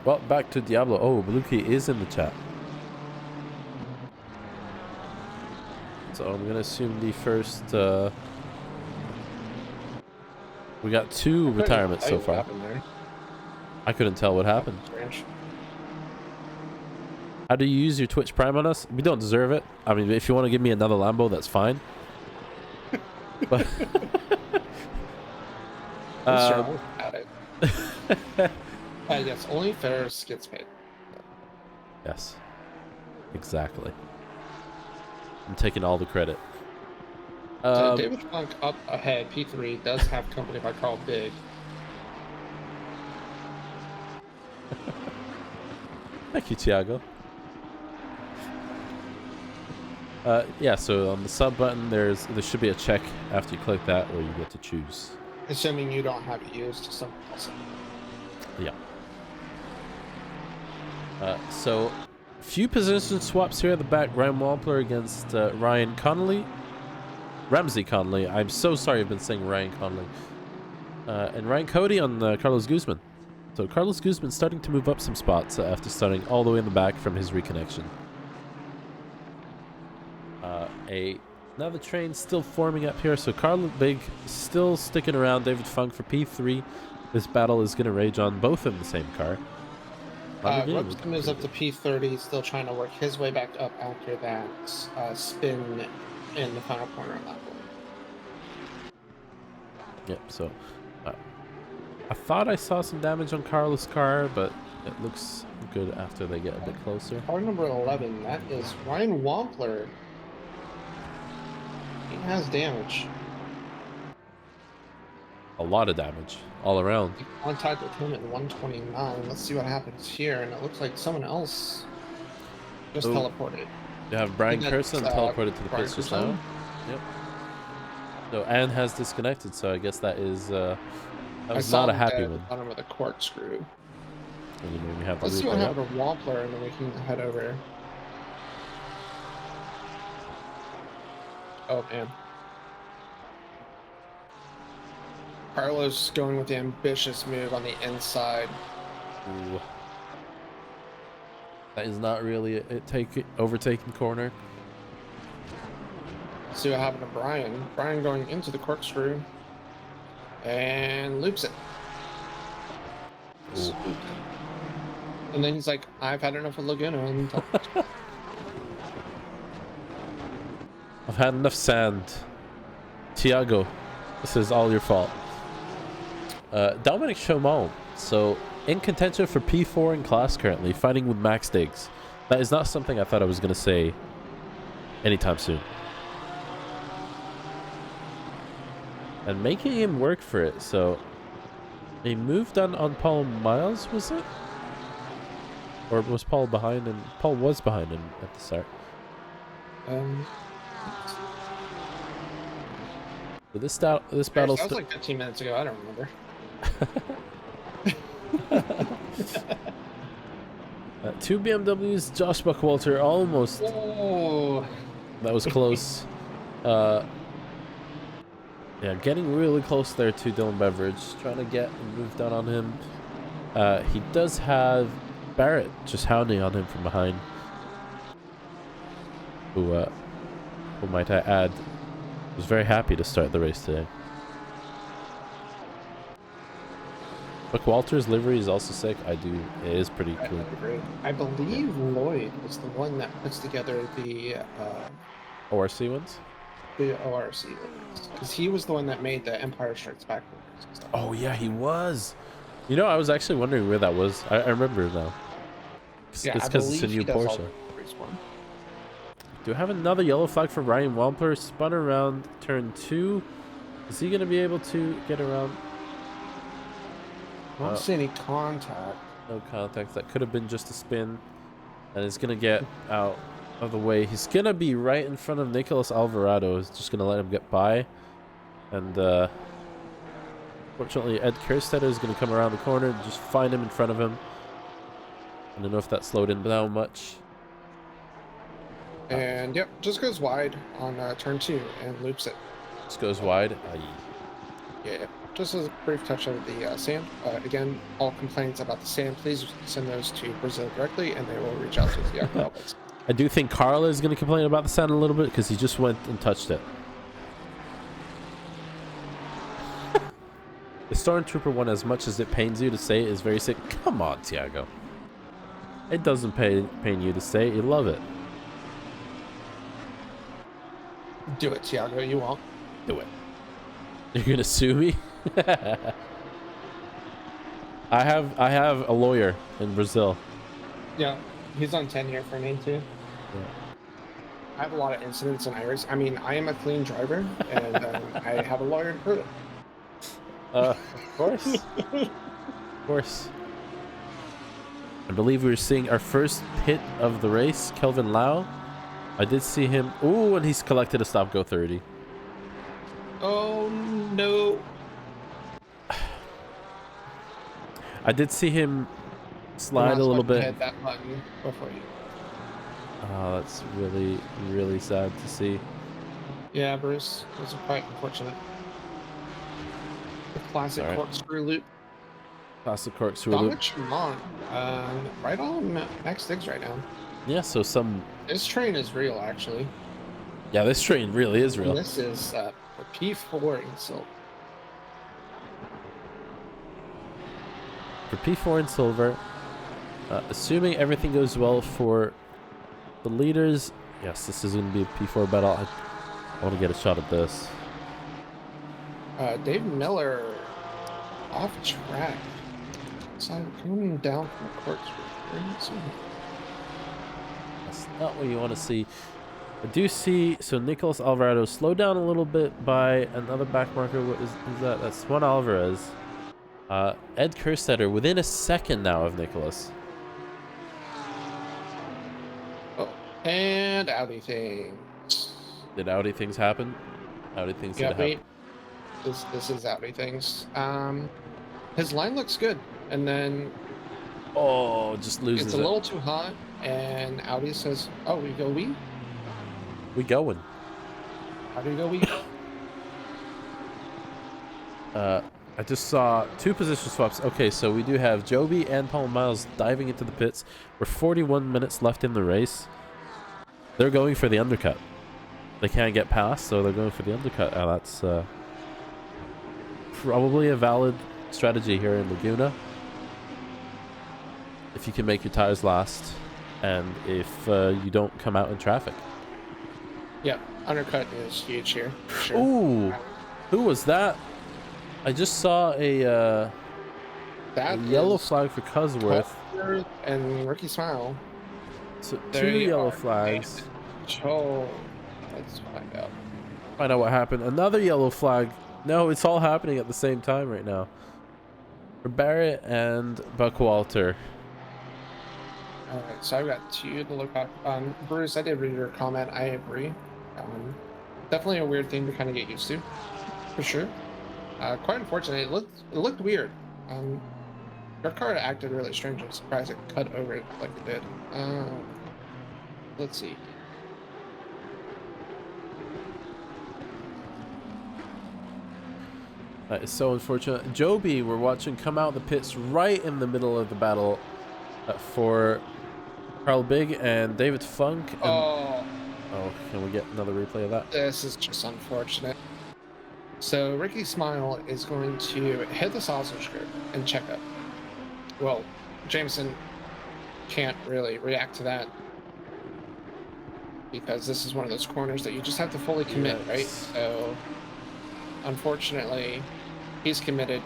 Well, back to Diablo. Oh, Bluky is in the chat. So I'm gonna assume the first We got 2 retirements so far. I couldn't tell what happened. Strange. How do you use your Twitch Prime on us? We don't deserve it. I mean, if you want to give me another Lambo, that's fine. But I'm sure at it. Yes, only Ferris gets paid. yes, exactly. I'm taking all the credit. David Funk up ahead. P3 does have company by Carl Big. Thank you, Tiago. Yeah, so on the sub button, there should be a check after you click that where you get to choose. Assuming you don't have it used, something else. Yeah. So, few position swaps here at the back. Ryan Wampler against Ryan Connolly. Ramsey Connolly. I'm so sorry I've been saying Ryan Connolly. And Ryan Cody on Carlos Guzman. So Carlos Guzman starting to move up some spots after starting all the way in the back from his reconnection. Another train still forming up here. So Carl Big still sticking around. David Funk for P3. This battle is going to rage on both in the same car. Rubston moves up to P30, still trying to work his way back up after that spin in the final corner lap. Yep, so I thought I saw some damage on Carlos' car, but it looks good after they get a bit closer. Car number 11, that is Ryan Wampler. He has damage. A lot of damage all around. Contact with him at 129. Let's see what happens here. And it looks like someone else just teleported. You have Brian Curson teleported to the pits just now. Yep. So Anne has disconnected, so I guess that is that was not a happy one. Bottom of the corkscrew. And then we have Let's see what happened to Wampler, and then we can head over. Oh man. Carlos going with the ambitious move on the inside. Ooh. That is not really a overtaking corner. Let's see what happened to Brian. Brian going into the corkscrew and loops it. Ooh. And then he's like, I've had enough of Laguna. And I've had enough sand. Tiago, this is all your fault. Dominic Chaumont, so in contention for P4 in class currently, fighting with Max Diggs. That is not something I thought I was going to say anytime soon. And making him work for it, so he moved on Paul Miles, was it? Or was Paul behind him? Paul was behind him at the start. But this battle... That was like 15 minutes ago, I don't remember. 2 BMWs, Josh Buckwalter almost. Oh. That was close. Yeah, getting really close there to Dylan Beveridge, trying to get a move done on him. He does have Barrett just hounding on him from behind. Who might I add, was very happy to start the race today. Buckwalter's livery is also sick. It is pretty cool. I believe Lloyd was the one that puts together the ORC ones? The ORC ones. Because he was the one that made the Empire Strikes Back ones and stuff. Oh yeah, he was. You know, I was actually wondering where that was. I remember now. Yeah, it's because it's a new Porsche. Do we have another yellow flag for Ryan Wampler? Spun around turn 2. Is he going to be able to get around? I don't see any contact. No contact. That could have been just a spin. And he's going to get out of the way. He's going to be right in front of Nicolas Alvarado. He's just going to let him get by. And fortunately, Ed Kerstetter is going to come around the corner and just find him in front of him. I don't know if that slowed him down much. And yep, just goes wide on turn 2 and loops it. Just goes wide. Yeah, just a brief touch of the sand. Again, all complaints about the sand, please send those to Brazil directly, and they will reach out to the Aquabats. I do think Carl is going to complain about the sand a little bit because he just went and touched it. The Stormtrooper one, as much as it pains you to say, is very sick. Come on, Tiago. It doesn't pain you to say. You love it. Do it, Tiago. You won't. Do it. You're gonna sue me? I have a lawyer in Brazil. Yeah, he's on 10 here for me too. Yeah. I have a lot of incidents in Iris. I mean, I am a clean driver, and I have a lawyer to prove it. Of course. Of course. I believe we were seeing our first pit of the race, Kelvin Lau. I did see him. Ooh, and he's collected a stop go 30. Oh no. I did see him slide a little bit. Hit that button before you. Oh, that's really, really sad to see. Yeah, Bruce, it was quite unfortunate. The classic corkscrew loop. Classic corkscrew Not loop. much on. Right on Max Sticks right now. Yeah, so some... This train is real, actually. Yeah, this train really is real. And this is for P4 in silver. For P4 in silver, assuming everything goes well for the leaders, yes, this is going to be a P4 battle. I want to get a shot at this. Dave Miller off track. So coming down from the corkscrew. That's not what you want to see. I do see, so Nicolas Alvarado slowed down a little bit by another back marker. What is that? That's Juan Alvarez. Ed Kerstetter within a second now of Nicholas. Oh, and Audi things. Did Audi things happen? Audi things did happen. This is Audi things. His line looks good, and then just loses it's a little too hot, and Audi says, "Oh, we go we." We going. How do you go we? I just saw two position swaps. Okay, so we do have Joby and Paul Miles diving into the pits. We're 41 minutes left in the race. They're going for the undercut. They can't get past, so they're going for the undercut. That's probably a valid strategy here in Laguna. If you can make your tires last, and if you don't come out in traffic. Yeah, undercut is huge here. For sure. Ooh, who was that? I just saw a yellow flag for Cosworth. And Ricky Smile. So two yellow flags. Oh, let's find out. Find out what happened. Another yellow flag. No, it's all happening at the same time right now. For Barrett and Buckwalter. Alright, so I've got two to look up. Bruce, I did read your comment. I agree. Definitely a weird thing to kind of get used to, for sure. Quite unfortunate. It looked weird. Your car acted really strange. I'm surprised it cut over it like it did. Let's see. That is so unfortunate. Joby, we're watching come out the pits right in the middle of the battle for Carl Big and David Funk. And oh, can we get another replay of that? This is just unfortunate. So Ricky Smile is going to hit the sausage grip and check up. Well, Jameson can't really react to that because this is one of those corners that you just have to fully commit, right? So unfortunately, he's committed.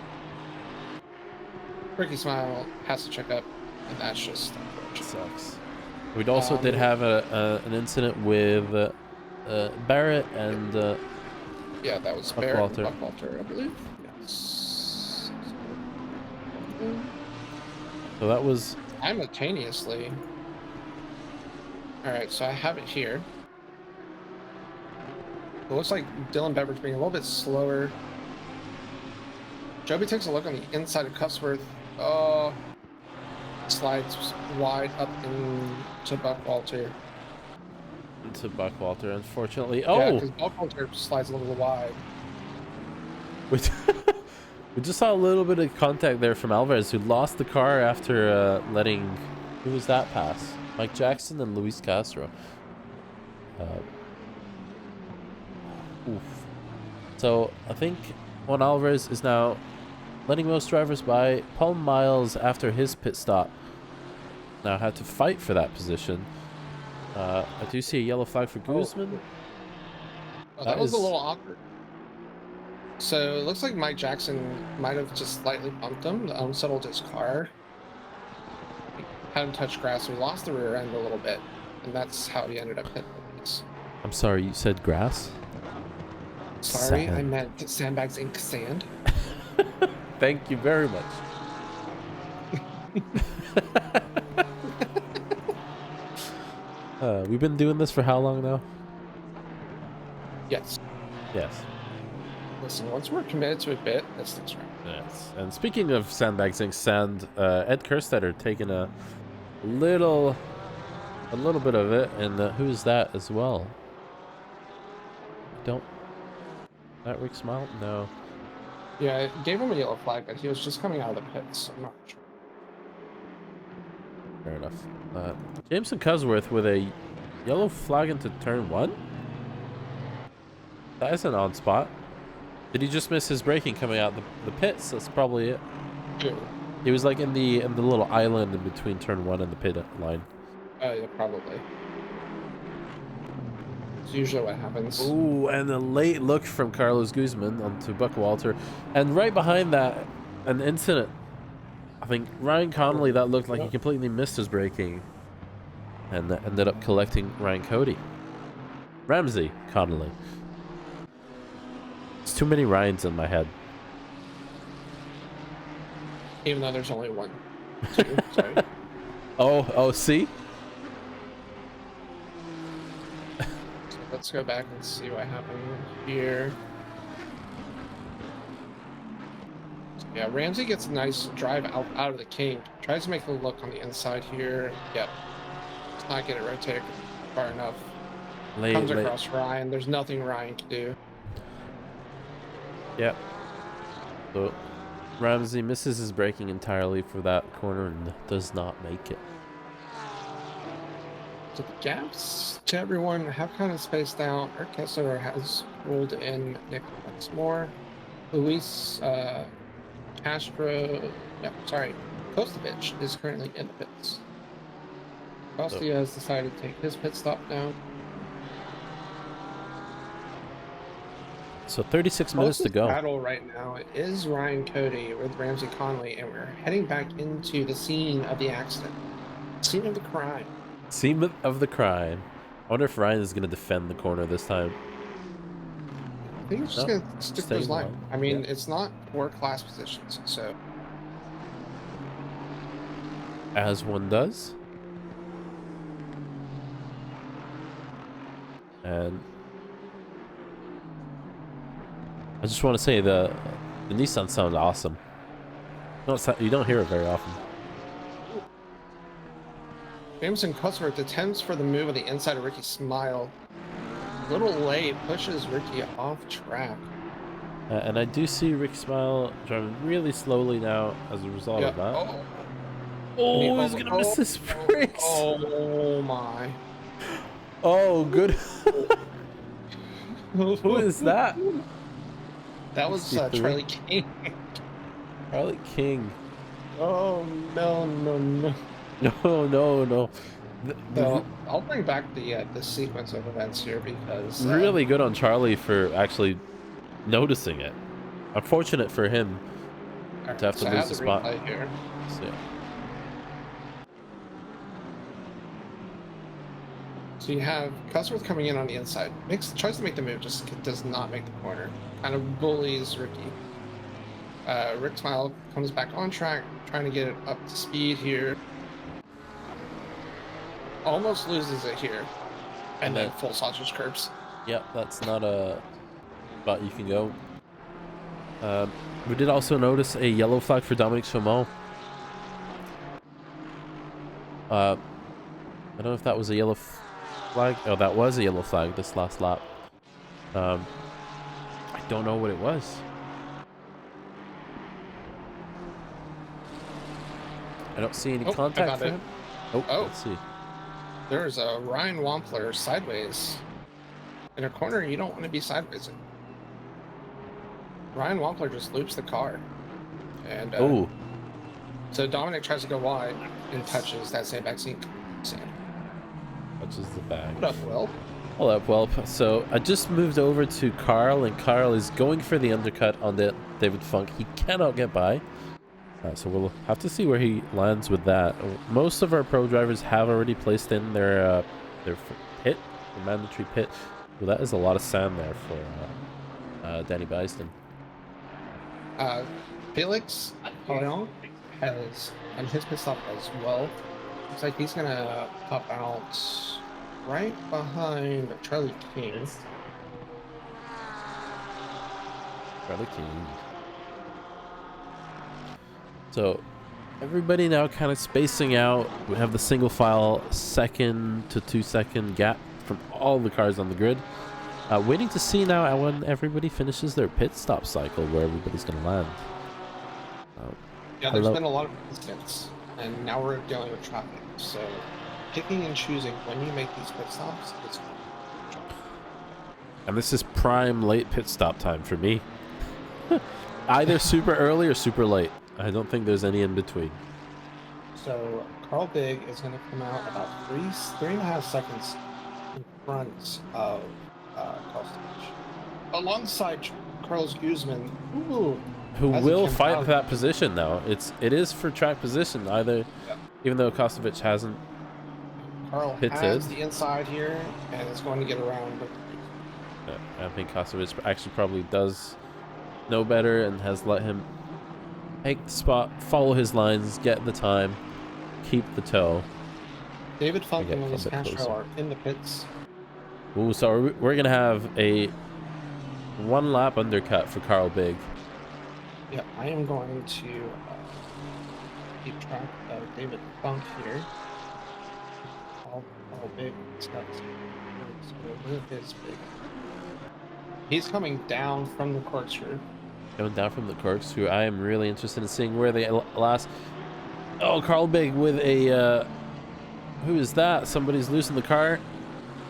Ricky Smile has to check up, and that's just unfortunate. Sucks. We also did have an incident with Barrett and yeah, that was Barrett and Buckwalter, I believe. Yes. So that was simultaneously. All right, so I have it here. It looks like Dylan Beveridge being a little bit slower. Joby takes a look on the inside of Cusworth. Oh, slides wide up into Buckwalter. Into Buckwalter, unfortunately. Yeah, because Buckwalter slides a little wide. We just saw a little bit of contact there from Alvarez, who lost the car after letting... Who was that pass? Mike Jackson and Luis Castro. Oof. So I think Juan Alvarez is now letting most drivers by. Paul Miles, after his pit stop, now had to fight for that position. I do see a yellow flag for Guzman. Oh, that was a little awkward. So it looks like Mike Jackson might have just slightly bumped him, unsettled his car. Had him touch grass, so he lost the rear end a little bit, and that's how he ended up hitting the piece. I'm sorry, you said grass? Sorry, Sand. I meant sandbags, ink, sand. Thank you very much. We've been doing this for how long now? Yes. Yes. Listen, once we're committed to a bit, that sticks right. Yes. And speaking of sandbags ink sand, Ed Kerstetter taking a little bit of it, and who's that as well? That Rick Smile? No. Yeah, it gave him a yellow flag, but he was just coming out of the pits, so I'm not sure. Fair enough. Jameson Cusworth with a yellow flag into turn 1? That is an odd spot. Did he just miss his braking coming out the pits? That's probably it. Yeah. He was like in the little island in between turn 1 and the pit line. Yeah, probably. It's usually what happens. Ooh, and a late look from Carlos Guzman onto Buckwalter. And right behind that, an incident. I think Ryan Connolly, that looked like he completely missed his braking. And that ended up collecting Ryan Cody. Ramsey Connolly. It's too many Ryans in my head. Even though there's only one. Two, sorry. Oh, see? So let's go back and see what happened here. So yeah, Ramsey gets a nice drive out of the king. Tries to make the look on the inside here. Yep. Does not get it rotated far enough. Comes across Ryan. There's nothing Ryan can do. Yep. So Ramsey misses his braking entirely for that corner and does not make it. So the gaps to everyone have kind of spaced out. Eric Kessler has rolled in Nick once more. Luis Kostovich is currently in the pits. Kosti has decided to take his pit stop down. So 36 minutes to go. Battle right now is Ryan Cody with Ramsey Conley, and we're heading back into the scene of the accident. Scene of the crime. Scene of the crime. I wonder if Ryan is going to defend the corner this time. I think he's just going to stick to his line. on. I mean, it's not poor class positions, so. As one does. And I just want to say the Nissan sounds awesome. You don't hear it very often. Jameson Cuthbert attempts for the move on the inside of Ricky Smile. A little late, pushes Ricky off track. And I do see Rick Smile driving really slowly now as a result of that. Oh, he's going to miss his brakes. Oh my. Oh, good. Who is that? That was Charlie King. Charlie King. Oh, no. No. So I'll bring back the sequence of events here because... really good on Charlie for actually noticing it. Unfortunate for him to have to lose the spot. Here. So, yeah. So you have Cusworth coming in on the inside. Tries to make the move, just does not make the corner. Kind of bullies Ricky. Rick Smile comes back on track, trying to get it up to speed here. Almost loses it here. And then full sausage curbs. Yep, that's not a spot you can go. We did also notice a yellow flag for Dominic Chaumont. I don't know if that was a yellow flag. Oh, that was a yellow flag this last lap. I don't know what it was. I don't see any contact for him. Oh, let's see. There's a Ryan Wampler sideways. In a corner, you don't want to be sideways in. Ryan Wampler just loops the car. And Oh, so Dominic tries to go wide and touches that same vaccine sand. touches the bag. What up, Will? Hold up, Welp. So I just moved over to Carl, and Carl is going for the undercut on the David Funk. He cannot get by. So we'll have to see where he lands with that. Most of our pro drivers have already placed in their pit, the mandatory pit. Well, that is a lot of sand there for Danny Byston. Felix Leon has on his pit stop as well. Looks like he's gonna pop out right behind Charlie King. Charlie King. So everybody now kind of spacing out. We have the single file 2 to 2 second gap from all the cars on the grid. Waiting to see now when everybody finishes their pit stop cycle where everybody's going to land. Yeah, there's been a lot of incidents, and now we're dealing with traffic. So picking and choosing when you make these pit stops is fun. And this is prime late pit stop time for me. Either super early or super late. I don't think there's any in between. So Carl Big is going to come out about 3.5 seconds in front of Kostic, alongside Carlos Guzman, who will fight for that position now. It is for track position either, even though Kostovic hasn't. Carl has the inside here and is going to get around. I think Kostovic actually probably does know better and has let him take the spot, follow his lines, get the time, keep the toe. David Funk and Luis Castro are in the pits. Ooh, so we're going to have a 1 lap undercut for Carl Big. Yeah, I am going to keep track of David Funk here. Carl Big is big. He's coming down from the corkscrew. Coming down from the corkscrew. I am really interested in seeing where they last. Oh, Carl Big with a. Who is that? Somebody's losing the car.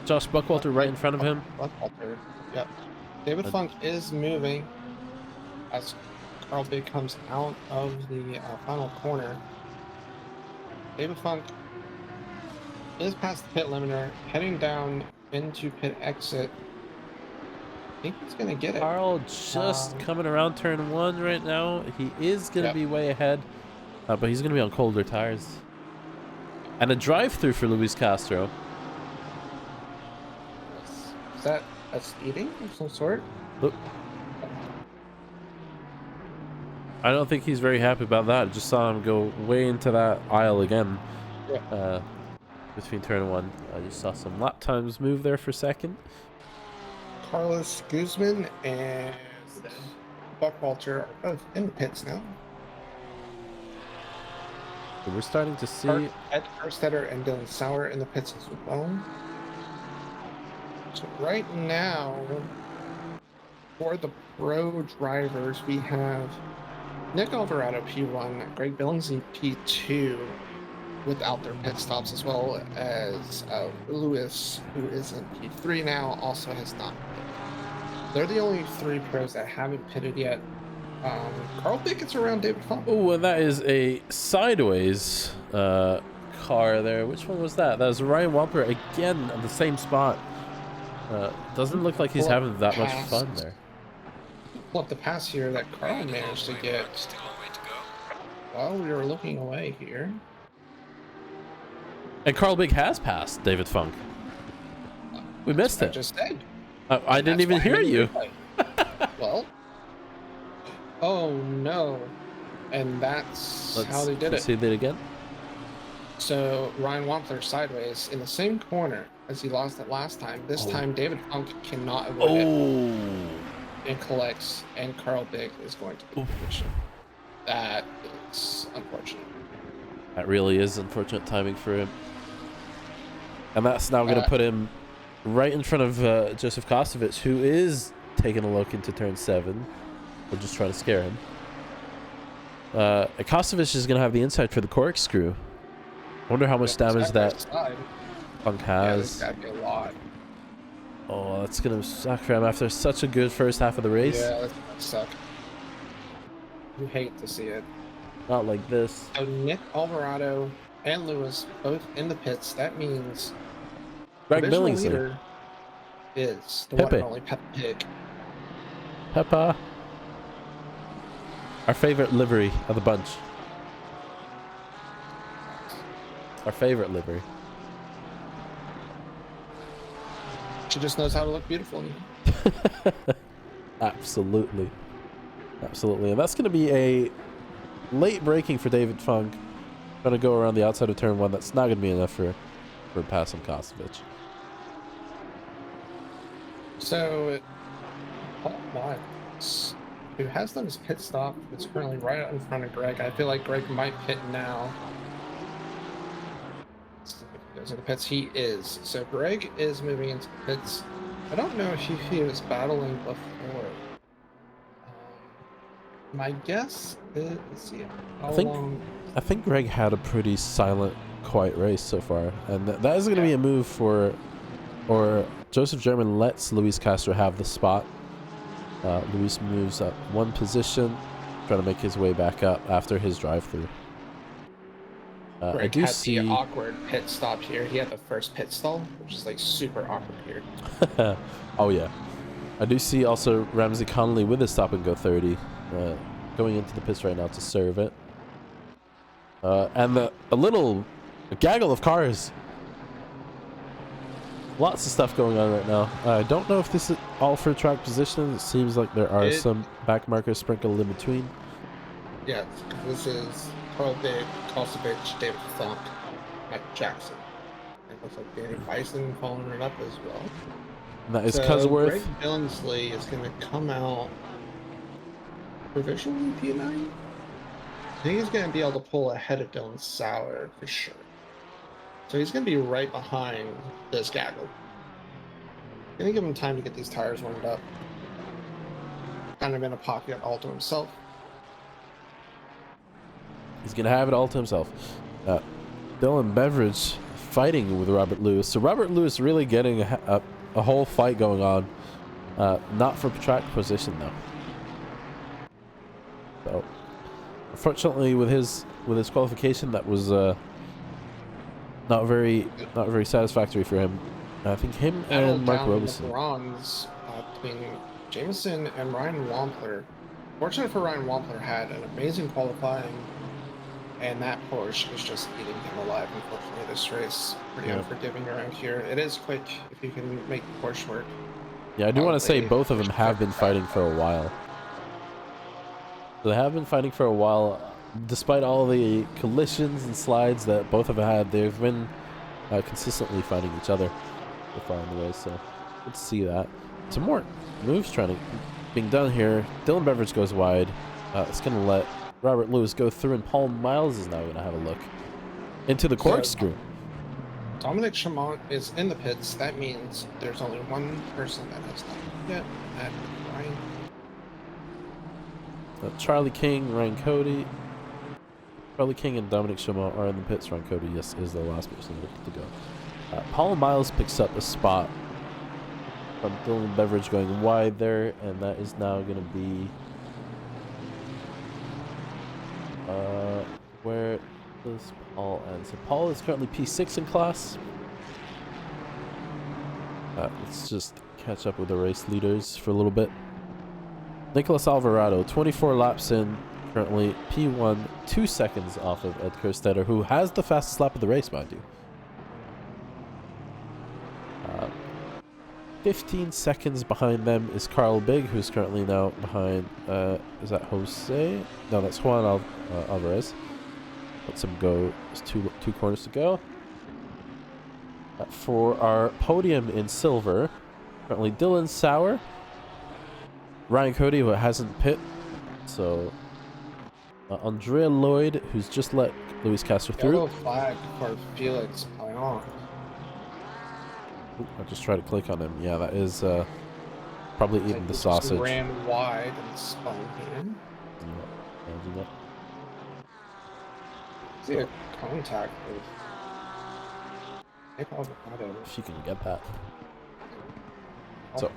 Josh Buckwalter right in front of him. Buckwalter. Yep. David Funk is moving as Carl Big comes out of the final corner. David Funk is past the pit limiter, heading down into pit exit. I think he's going to get it. Carl just coming around turn 1 right now. He is going to be way ahead, but he's going to be on colder tires. And a drive-through for Luis Castro. Is that a speeding of some sort? Look. I don't think he's very happy about that. I just saw him go way into that aisle again. Yeah. Between turn 1. I just saw some lap times move there for a second. Carlos Guzman and Buckwalter are both in the pits now. So we're starting to see Ed Erstetter and Dylan Sauer in the pits as well. So right now, for the pro drivers, we have Nick Alvarado P1, Greg Billingsley P2, without their pit stops, as well as Lewis, who is in P3 now, also has not pitted. They're the only 3 pros that haven't pitted yet. Carl Big gets around David Funk. Oh, and that is a sideways car there. Which one was that? That was Ryan Wampler again at the same spot. Doesn't look like he's having that much fun there. Pull up the pass here that Carl managed to get while we were looking away here. And Carl Big has passed David Funk. We missed it. I just said. I didn't even hear you. Well. Oh no. And that's how they did it. See that again? So Ryan Wampler sideways in the same corner as he lost it last time. This time David Funk cannot avoid it. And collects, and Carl Big is going to be in position. That is unfortunate. That really is unfortunate timing for him. And that's now going to put him right in front of Joseph Kostovic, who is taking a look into turn 7. We're just trying to scare him. Kostovic is going to have the inside for the corkscrew. I wonder how much damage that Funk has. Yeah, there's got to be a lot. Oh, that's going to suck for him after such a good first half of the race. Yeah, that's going to suck. You hate to see it. Not like this. So Nick Alvarado and Lewis both in the pits. That means Greg divisional Billingsley. leader is the Pepe. one and only Pep Pig. Peppa. Our favorite livery of the bunch. Our favorite livery. She just knows how to look beautiful. Absolutely. Absolutely. And that's going to be a late braking for David Funk. Going to go around the outside of turn 1. That's not going to be enough for passing Kostovic. So, Paul Miles, who has done his pit stop, is currently right out in front of Greg. I feel like Greg might pit now. Goes in the pits. He is. So Greg is moving into the pits. I don't know if he was battling before. My guess is, how long? I think Greg had a pretty silent, quiet race so far, and that is going to be a move for, or Joseph German lets Luis Castro have the spot. Luis moves up 1 position, trying to make his way back up after his drive-through. Greg I do had see the awkward pit stop here. He had the first pit stall, which is like super awkward here. Oh yeah, I do see also Ramsey Connolly with his stop and go 30, going into the pits right now to serve it. And a gaggle of cars. Lots of stuff going on right now. I don't know if this is all for track position. It seems like there are some back markers sprinkled in between. Yeah, this is Carl Big, Kostovic, David Funk, Mike Jackson. And looks like Danny Bison following it up as well. And that is so Cusworth. Greg Billingsley is going to come out provisionally P9. I think he's going to be able to pull ahead of Dylan Sauer for sure. So he's going to be right behind this gaggle. Going to give him time to get these tires warmed up. Kind of in a pocket all to himself. He's going to have it all to himself. Dylan Beveridge fighting with Robert Lewis. So Robert Lewis really getting a whole fight going on. Not for track position though. So unfortunately with his qualification, that was not very satisfactory for him. I think him and Mark Robeson. Bronze between Jameson and Ryan Wampler. Fortunate for Ryan Wampler, had an amazing qualifying, and that Porsche is just eating him alive. Unfortunately, this race pretty unforgiving around here. It is quick if you can make the Porsche work. Yeah, I do want to say both of them have been fighting for a while. So they have been fighting for a while. Despite all the collisions and slides that both have had, they've been consistently fighting each other so far in the race. So good to see that. Some more moves being done here. Dylan Beveridge goes wide. It's going to let Robert Lewis go through, and Paul Miles is now going to have a look into the corkscrew. Dominic Chamont is in the pits. That means there's only one person that has not yet, and that is Ryan. Charlie King, Ryan Cody. Charlie King and Dominic Chamont are in the pits. Ryan Cody, yes, is the last person to go. Paul Miles picks up a spot from Dylan Beveridge going wide there, and that is now going to be where does Paul end? So Paul is currently P6 in class. Let's just catch up with the race leaders for a little bit. Nicholas Alvarado, 24 laps in, currently P1, 2 seconds off of Ed Kerstetter, who has the fastest lap of the race, mind you. 15 seconds behind them is Carl Big, who's currently now behind, is that Jose? No, that's Juan Alvarez. Let's him go. There's two corners to go. For our podium in silver, currently Dylan Sauer, Ryan Cody, who hasn't pit, so Andrea Lloyd, who's just let Luis Castro through. Yellow flag for Felix Payan. I just tried to click on him. Yeah, that is probably eating the sausage. Ran wide and spun in. Yeah, See a contact with Nick Alvarado. if you can get that. So,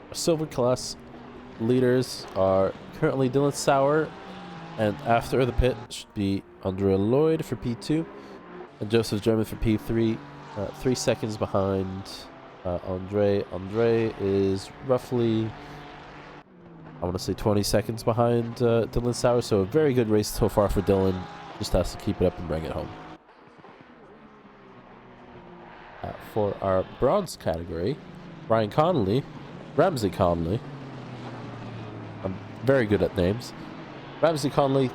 our silver class leaders are currently Dylan Sauer, And after the pit should be Andre Lloyd for P2 and Joseph German for P3. 3 seconds behind Andre. Andre is roughly, I want to say 20 seconds behind Dylan Sauer. So a very good race so far for Dylan. Just has to keep it up and bring it home. For our bronze category, Ramsey Connolly. I'm very good at names. Ramsey Connolly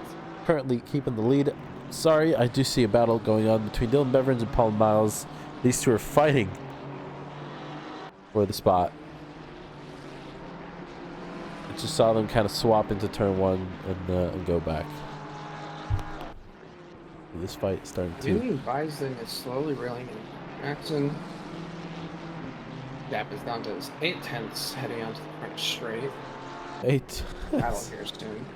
currently keeping the lead. Sorry, I do see a battle going on between Dylan Beveridge and Paul Miles. These two are fighting for the spot. I just saw them kind of swap into turn one and go back. This fight is starting to... Really, Bison is slowly reeling in. Jackson gap is down to 8/10 heading onto the front straight. 8. Battle here soon.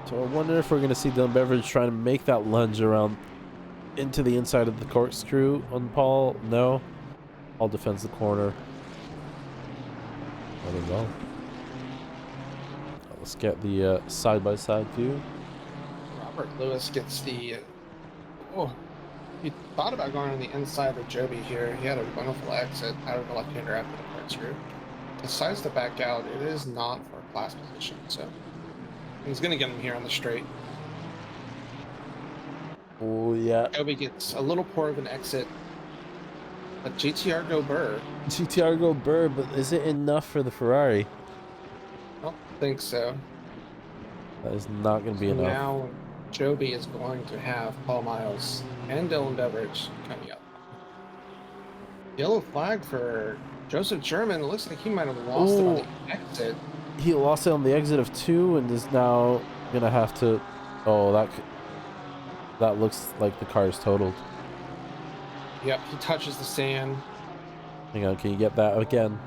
So I wonder if we're going to see Dylan Beveridge trying to make that lunge around into the inside of the corkscrew on Paul. No. Paul defends the corner. Very well. Let's get the side-by-side view. Robert Lewis gets the... oh, he thought about going on the inside of Joby here. He had a wonderful exit out of the left-hander after the corkscrew. Decides to back out. It is not for a class position, so he's going to get him here on the straight. Oh, yeah. Joby gets a little poor of an exit, but GTR go Burr. GTR go Burr, but is it enough for the Ferrari? I don't think so. That is not going to be enough. Now Joby is going to have Paul Miles and Dylan Beveridge coming up. Yellow flag for Joseph German. It looks like he might have lost it on the exit. He lost it on the exit of 2 and is now going to have to... Oh, that looks like the car is totaled. Yep, he touches the sand. Hang on, can you get that again?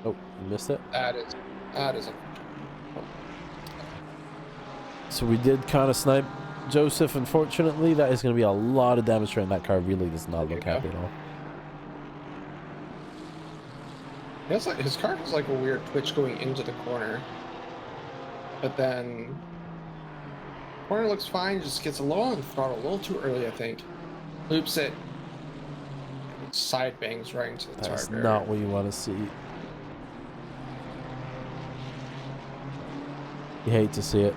Oh, you missed it? That is a... So we did kind of snipe Joseph. Unfortunately, that is going to be a lot of damage to him. That car really does not look happy at all. It's like his car has like a weird twitch going into the corner, but then corner looks fine. Just gets a little on the throttle, a little too early, I think. Loops it, and side bangs right into the That's target. not what you want to see. You hate to see it.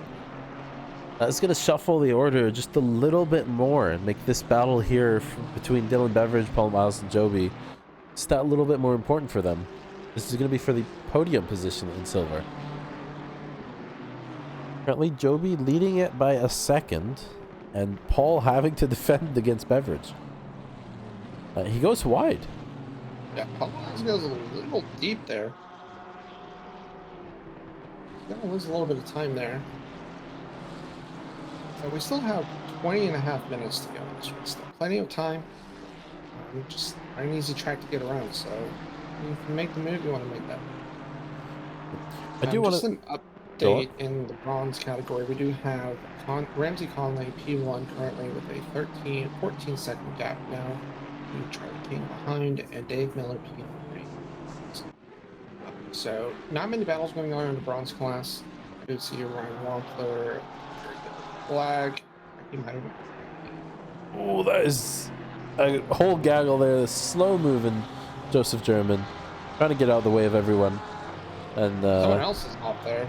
That's going to shuffle the order just a little bit more and make this battle here between Dylan Beveridge, Paul Miles, and Joby just that little bit more important for them. This is going to be for the podium position in silver. Currently, Joby leading it by a second, and Paul having to defend against Beveridge. He goes wide. Yeah, Paul Miles goes a little deep there. Gonna lose a little bit of time there. So we still have 20 and a half minutes to go in this race. Still plenty of time. Just an easy track to get around, so if you make the move, you want to make that move. I do want just to... an update in the bronze category. We do have Ramsey Conley P1 currently with a 14-second gap now. Charlie King behind, and Dave Miller P3. So not many battles going on in the bronze class. I do see Ryan Wampler, flag. He might have... Oh, that is a whole gaggle there. The slow moving Joseph German trying to get out of the way of everyone. And someone else is off there.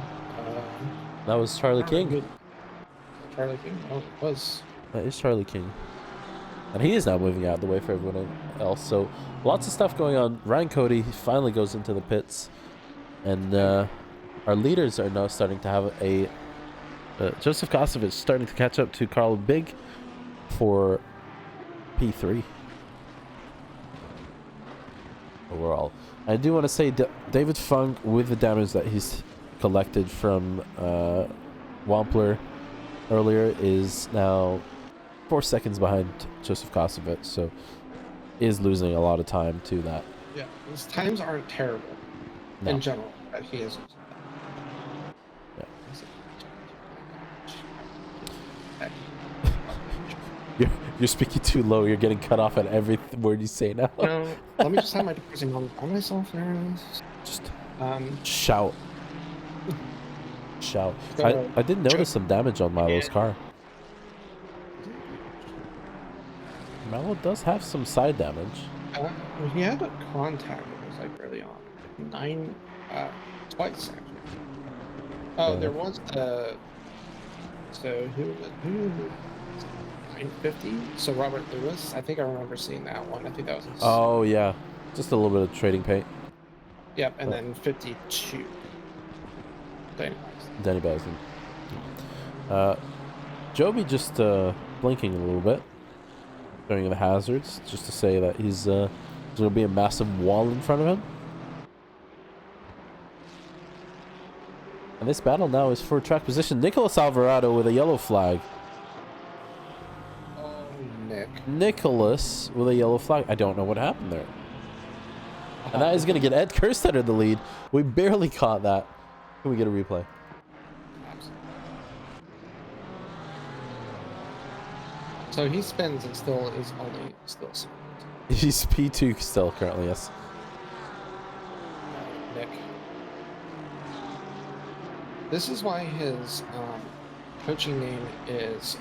that was Charlie King. Good. Charlie King? Oh, it was. That is Charlie King. And he is now moving out of the way for everyone else. So lots of stuff going on. Ryan Cody finally goes into the pits. And our leaders are now starting to have a... Joseph Kosovich starting to catch up to Carl Big for P3 overall. I do want to say David Funk, with the damage that he's collected from Wampler earlier, is now 4 seconds behind Joseph Kosovich, so is losing a lot of time to that. Yeah, his times aren't terrible in general, but he is. You're speaking too low. You're getting cut off at every word you say now. No, let me just have my depressing moment by myself. Just Um, shout. Shout. So, I did notice some damage on Milo's car. Milo does have some side damage. he had a contact. It was like early on, twice actually. Oh, Yeah. there was so who 950? So Robert Lewis. I think I remember seeing that one. I think that was his. Oh yeah, just a little bit of trading paint. Yep, and then 52. Danny Bowson. Joby just blinking a little bit during the hazards, just to say that there's going to be a massive wall in front of him. And this battle now is for track position. Nicholas Alvarado with a yellow flag. Oh, Nick. Nicholas with a yellow flag. I don't know what happened there. And that is going to get Ed Kerstetter the lead. We barely caught that. Can we get a replay? So he spins and still is only still. He's P2 still currently, yes. Nick. This is why his coaching name is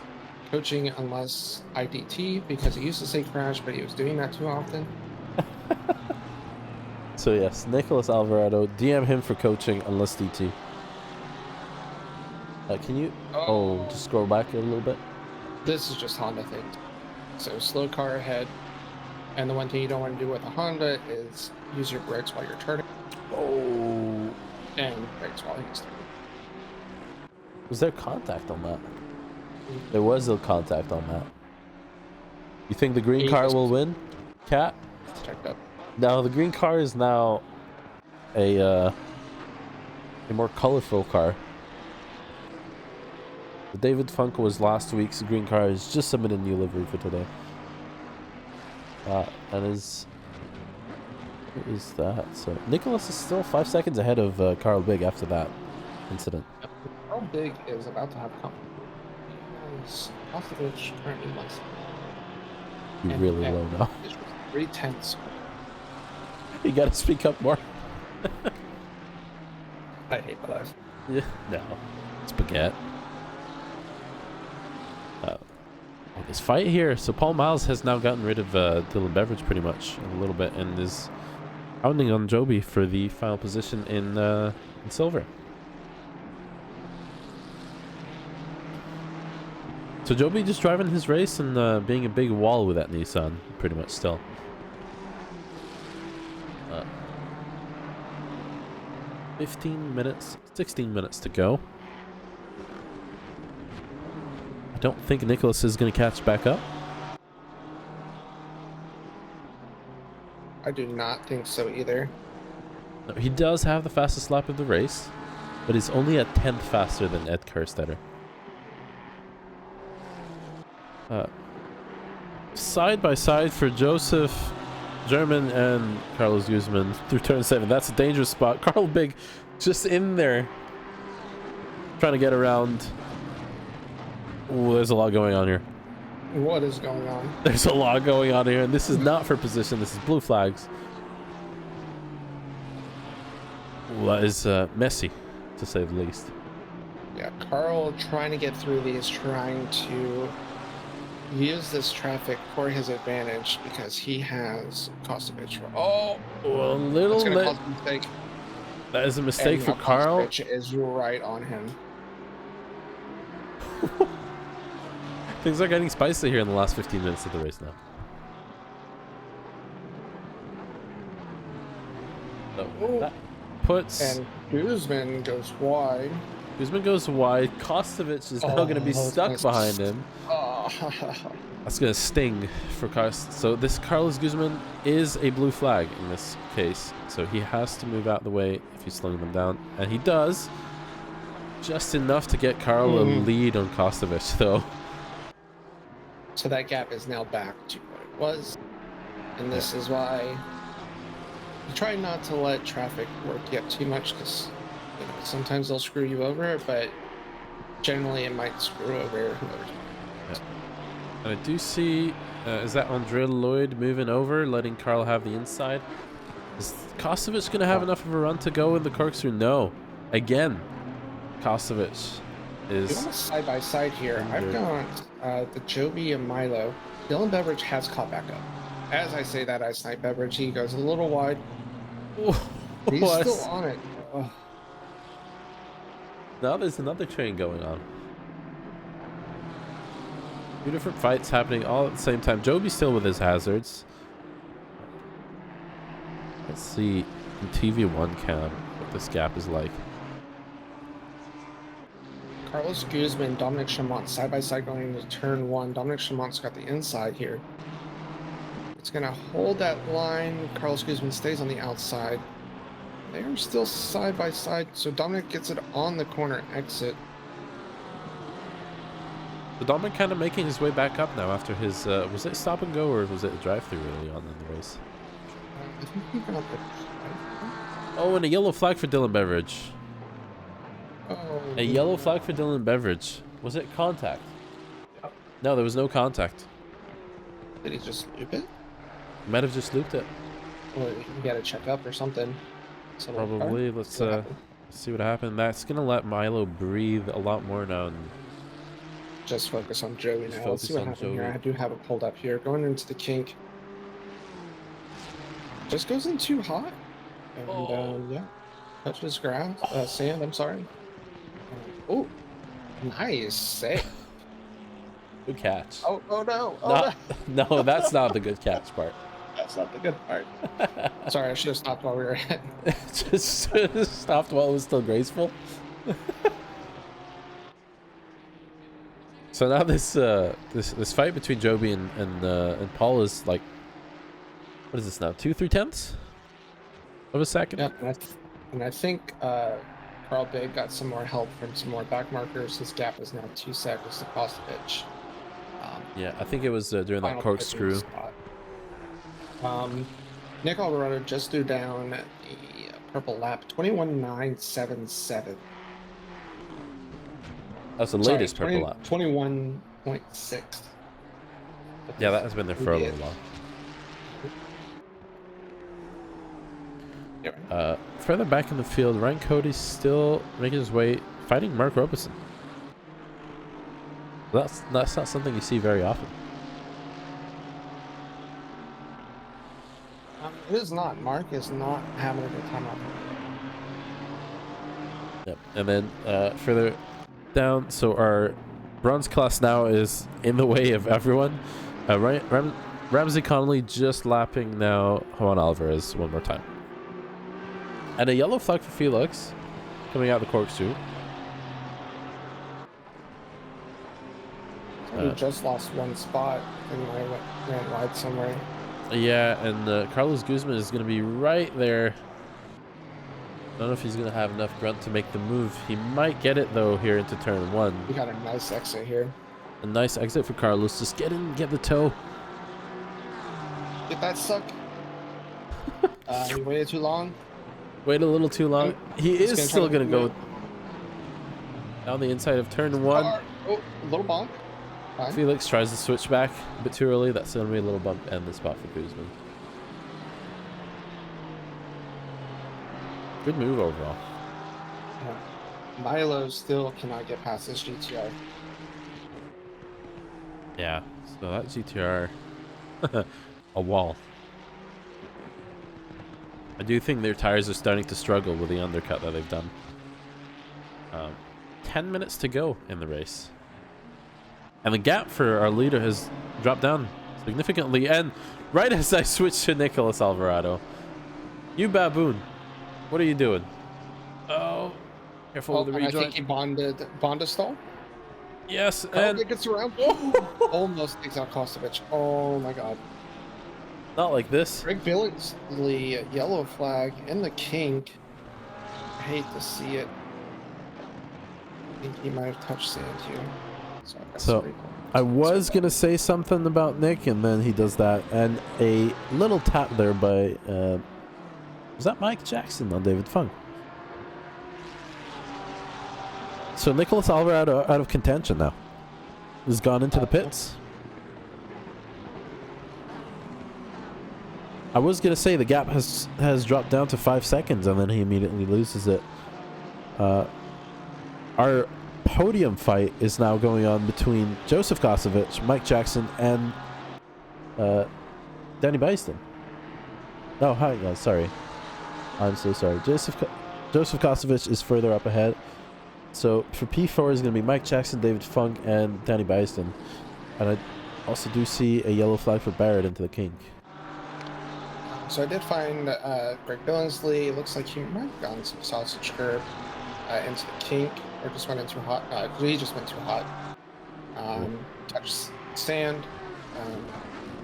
Coaching Unless IDT, because he used to say crash, but he was doing that too often. So yes, Nicholas Alvarado, DM him for coaching unless DT. Can you? Oh, just scroll back a little bit. This is just Honda thing. So slow car ahead, and the one thing you don't want to do with a Honda is use your brakes while you're turning. Oh. And brakes while he's turning. Was there contact on that? There was a contact on that. You think the green car will win, Cat? Checked up. No, the green car is now a more colorful car. The David Funk was last week's green car. Is just submitted a new livery for today. And is that? So Nicholas is still 5 seconds ahead of Carl Big after that incident. Carl Big is about to have company. Kostovich currently wants. You really low now. 3/10. You gotta speak up more. I hate my life. Yeah, no. Spaghetti. This fight here. So Paul Miles has now gotten rid of Dylan Beveridge pretty much a little bit and is pounding on Joby for the final position in silver. So Joby just driving his race and being a big wall with that Nissan pretty much still. 15 minutes, 16 minutes to go. I don't think Nicholas is going to catch back up. I do not think so either. No, he does have the fastest lap of the race, but he's only a 10th faster than Ed Kerstetter. Side by side for Joseph German and Carlos Guzman through turn 7. That's a dangerous spot. Carl Big just in there trying to get around. Ooh, there's a lot going on here. What is going on? There's a lot going on here, and this is not for position. This is blue flags. Ooh, that is messy, to say the least. Yeah, Carl trying to get through these, trying to use this traffic for his advantage because he has Kostovich. Oh, Well, a little that's going to bit. cause a mistake. That is a mistake for now Carl. Kostovich is right on him. Things are getting spicy here in the last 15 minutes of the race now. So that puts... And Guzman goes wide. Guzman goes wide. Kostovich is now going to be stuck behind him. Oh. That's going to sting for Carlos. So this Carlos Guzman is a blue flag in this case. So he has to move out the way if he's slowing them down. And he does. Just enough to get Carl a lead on Kostovich, though. So that gap is now back to what it was. And this is why you try not to let traffic work you up too much, because sometimes they'll screw you over, but generally it might screw over whoever's. And I do see, is that Andre Lloyd moving over, letting Carl have the inside? Is Kostovic going to have enough of a run to go in the corkscrew? No. Again, Kostovic is... almost side by side here. I've got the Joby and Milo. Dylan Beveridge has caught back up. As I say that, I snipe Beveridge. He goes a little wide. He's still on it. Oh. Now there's another train going on. Two different fights happening all at the same time. Joby's still with his hazards. Let's see in TV1 cam what this gap is like. Carlos Guzman, Dominic Chamont side by side going into turn 1. Dominic Chamont's got the inside here. It's going to hold that line. Carlos Guzman stays on the outside. They're still side by side, so Dominic gets it on the corner exit. So Dominic kind of making his way back up now after his, was it stop and go or was it a drive-through early on in the race? I think he got the... Oh, and a yellow flag for Dylan Beveridge. Oh, A yellow flag for Dylan Beveridge. Was it contact? No, there was no contact. Did he just loop it? Might have just looped it. Or you gotta check up or something. Probably. Let's see what happened. That's gonna let Milo breathe a lot more now. And just focus on Joey now. Let's see what happens here. I do have it pulled up here. Going into the kink. Just goes in too hot. And yeah. Touches ground. Sand, I'm sorry. Oh, nice save. Good catch. Oh no. Oh, no, that's not the good catch part. That's not the good part. Sorry, I should have stopped while we were ahead. Just stopped while it was still graceful. So now this fight between Joby and Paul is like, what is this now? 2/3 of a second? Yeah, and I think Carl Big got some more help from some more back markers. His gap is now 2 seconds to Kostovic. Yeah, I think it was during that corkscrew. Nick Alvarado just threw down the purple lap, 21.977. That's the latest purple lap. 21.6. Yeah, that has been there for a little while. Further back in the field, Ryan Cody's still making his way, fighting Mark Robeson. That's not something you see very often. It is not. Mark is not having a good time out there. Yep. And then further down, so our bronze class now is in the way of everyone. Ramsey Connolly just lapping now Juan Alvarez one more time. And a yellow flag for Felix coming out the corkscrew. We just lost one spot and I ran wide somewhere. Yeah, and Carlos Guzman is going to be right there. I don't know if he's going to have enough grunt to make the move. He might get it, though, here into turn 1. We got a nice exit here. A nice exit for Carlos. Just get in, get the toe. Get that suck. He waited too long. Wait a little too long. He is still going to go down the inside of turn 1. Oh, a little bonk. Fine. Felix tries to switch back a bit too early. That's going to be a little bump and the spot for Guzman. Good move overall. Milo still cannot get past this GTR. Yeah, so that GTR, a wall. I do think their tires are starting to struggle with the undercut that they've done. 10 minutes to go in the race. And the gap for our leader has dropped down significantly. And right as I switch to Nicholas Alvarado, you baboon, what are you doing? Oh, careful with the rejoin. I think he bonded stall. Yes, and it gets around. Almost takes out Kostovic. Oh my god. Not like this. Greg Billingsley, yellow flag in the kink. I hate to see it. I think he might have touched sand here. So I was going to say something about Nick, and then he does that. And a little tap there by, was that Mike Jackson on David Fung? So Nicholas Alvarado out of contention now. Has gone into the pits. I was gonna say the gap has dropped down to 5 seconds, and then he immediately loses it. Our podium fight is now going on between Joseph Kosovich, Mike Jackson, and Danny Byston. Oh, hi guys. Sorry, I'm so sorry. Joseph Kosovich is further up ahead. So for P4 is gonna be Mike Jackson, David Funk, and Danny Byston. And I also do see a yellow flag for Barrett into the kink. So I did find Greg Billingsley. It looks like he might have gotten some sausage curb into the kink, or just went in too hot. He just went too hot. Touched sand.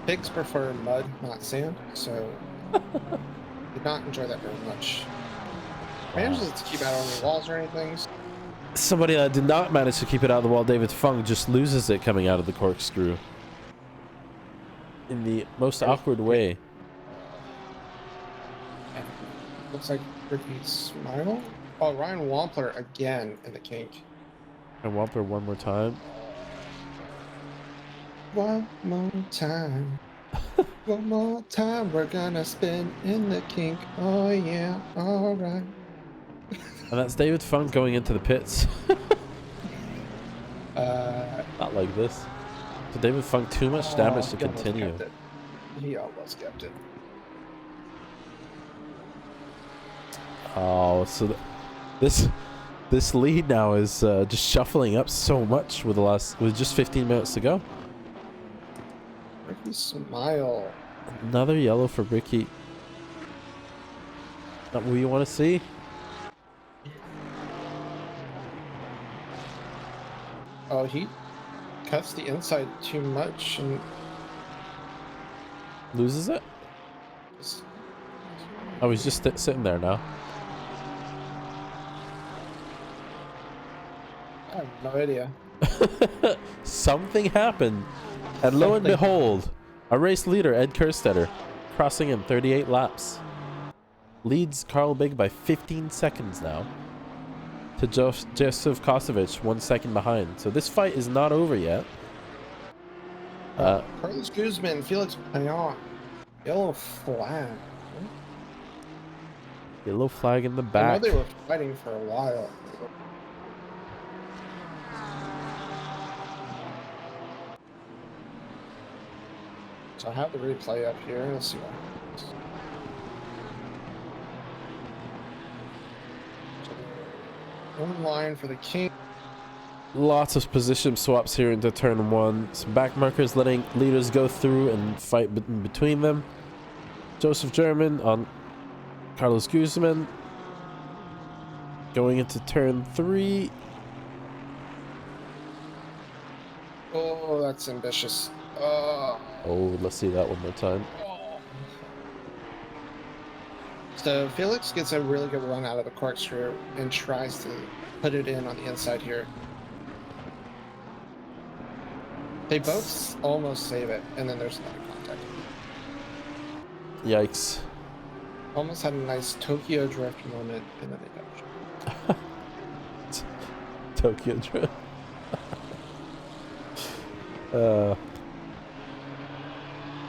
Pigs prefer mud, not sand, so did not enjoy that very much. Manages to keep out on the walls or anything. Somebody that did not manage to keep it out of the wall, David Fung, just loses it coming out of the corkscrew in the most awkward way. Looks like Ricky Smile. Oh, Ryan Wampler again in the kink. And Wampler one more time. One more time. One more time. We're gonna spin in the kink. Oh yeah, alright. And that's David Funk going into the pits. Not like this. So David Funk too much damage to continue. He almost kept it. Oh, so this lead now is just shuffling up so much with just 15 minutes to go. Ricky Smile. Another yellow for Ricky. Not what you want to see. Oh, he cuts the inside too much and Loses it? Oh, he's just sitting there now. I have no idea. Something happened. And lo and behold, our race leader, Ed Kerstetter, crossing in 38 laps. Leads Carl Big by 15 seconds now. To Joseph Kosovich, 1 second behind. So this fight is not over yet. Carlos Guzman, Felix Payan. Yellow flag. Yellow flag in the I back. know they were fighting for a while. So I have the replay up here. Let's see what happens. One line for the king. Lots of position swaps here into turn one. Some back markers letting leaders go through and fight in between them. Joseph German on Carlos Guzman. Going into turn three. Oh, that's ambitious. Oh, let's see that one more time. So Felix gets a really good run out of the corkscrew and tries to put it in on the inside here. They both almost save it, and then there's another contact. Yikes. Almost had a nice Tokyo drift moment, and then they got Tokyo Drift.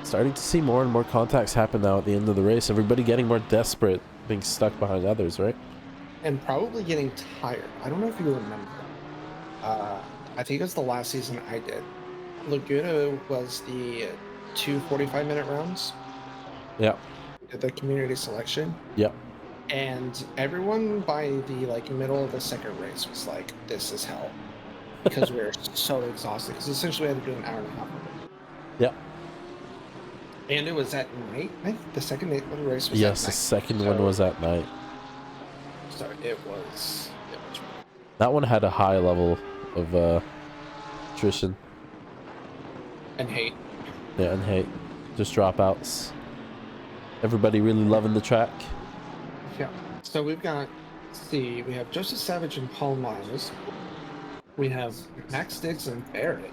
Starting to see more and more contacts happen now at the end of the race. Everybody getting more desperate, being stuck behind others, right? and probably getting tired. I don't know if you remember. I think it was the last season I did. Laguna was the 2 45-minute rounds. Yeah. Did the community selection. Yeah. And everyone by the middle of the second race was like, "This is hell," because we were so exhausted. Because essentially we had to do an hour and a half. Yeah. And it was at night. I think the second race was at Yes, night. the second one was at night. So it was That one had a high level of attrition. and hate. Yeah, and hate. Just dropouts. Everybody really loving the track. Yeah. So we've got, let's see, we have Joseph Savage and Paul Miles. We have Max Diggs and Barrett.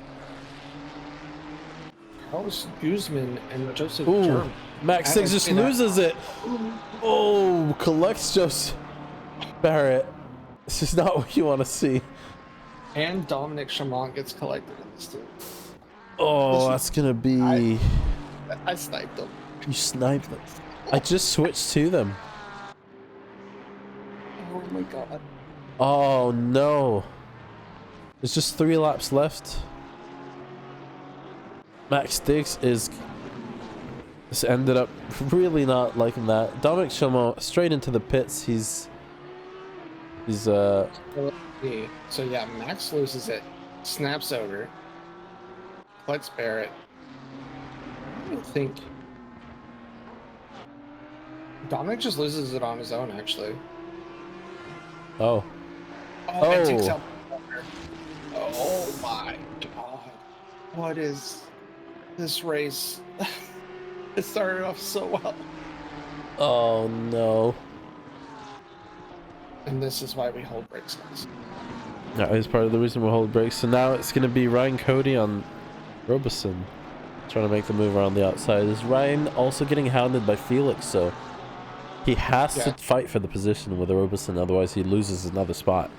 Carlos Guzman and Joseph Ooh, Germ. Max Diggs just loses it. Oh, collects Joseph Barrett. This is not what you want to see. And Dominic Chamont gets collected in this too. Oh, that's going to be... I sniped him. You sniped them. I just switched to them. Oh my god. Oh no. There's just 3 laps left. Max Diggs this ended up really not liking that. Dominic Chaumont straight into the pits. He's So yeah, Max loses it, snaps over, collects Barrett. I don't think Dominic just loses it on his own, actually. oh. Oh, it takes out. Oh my god. What is this race? It started off so well. Oh no. And this is why we hold brakes, guys. That is part of the reason we hold brakes. So now it's going to be Ryan Cody on Robeson, trying to make the move around the outside. Is Ryan also getting hounded by Felix? So he has to fight for the position with Robeson, otherwise he loses another spot.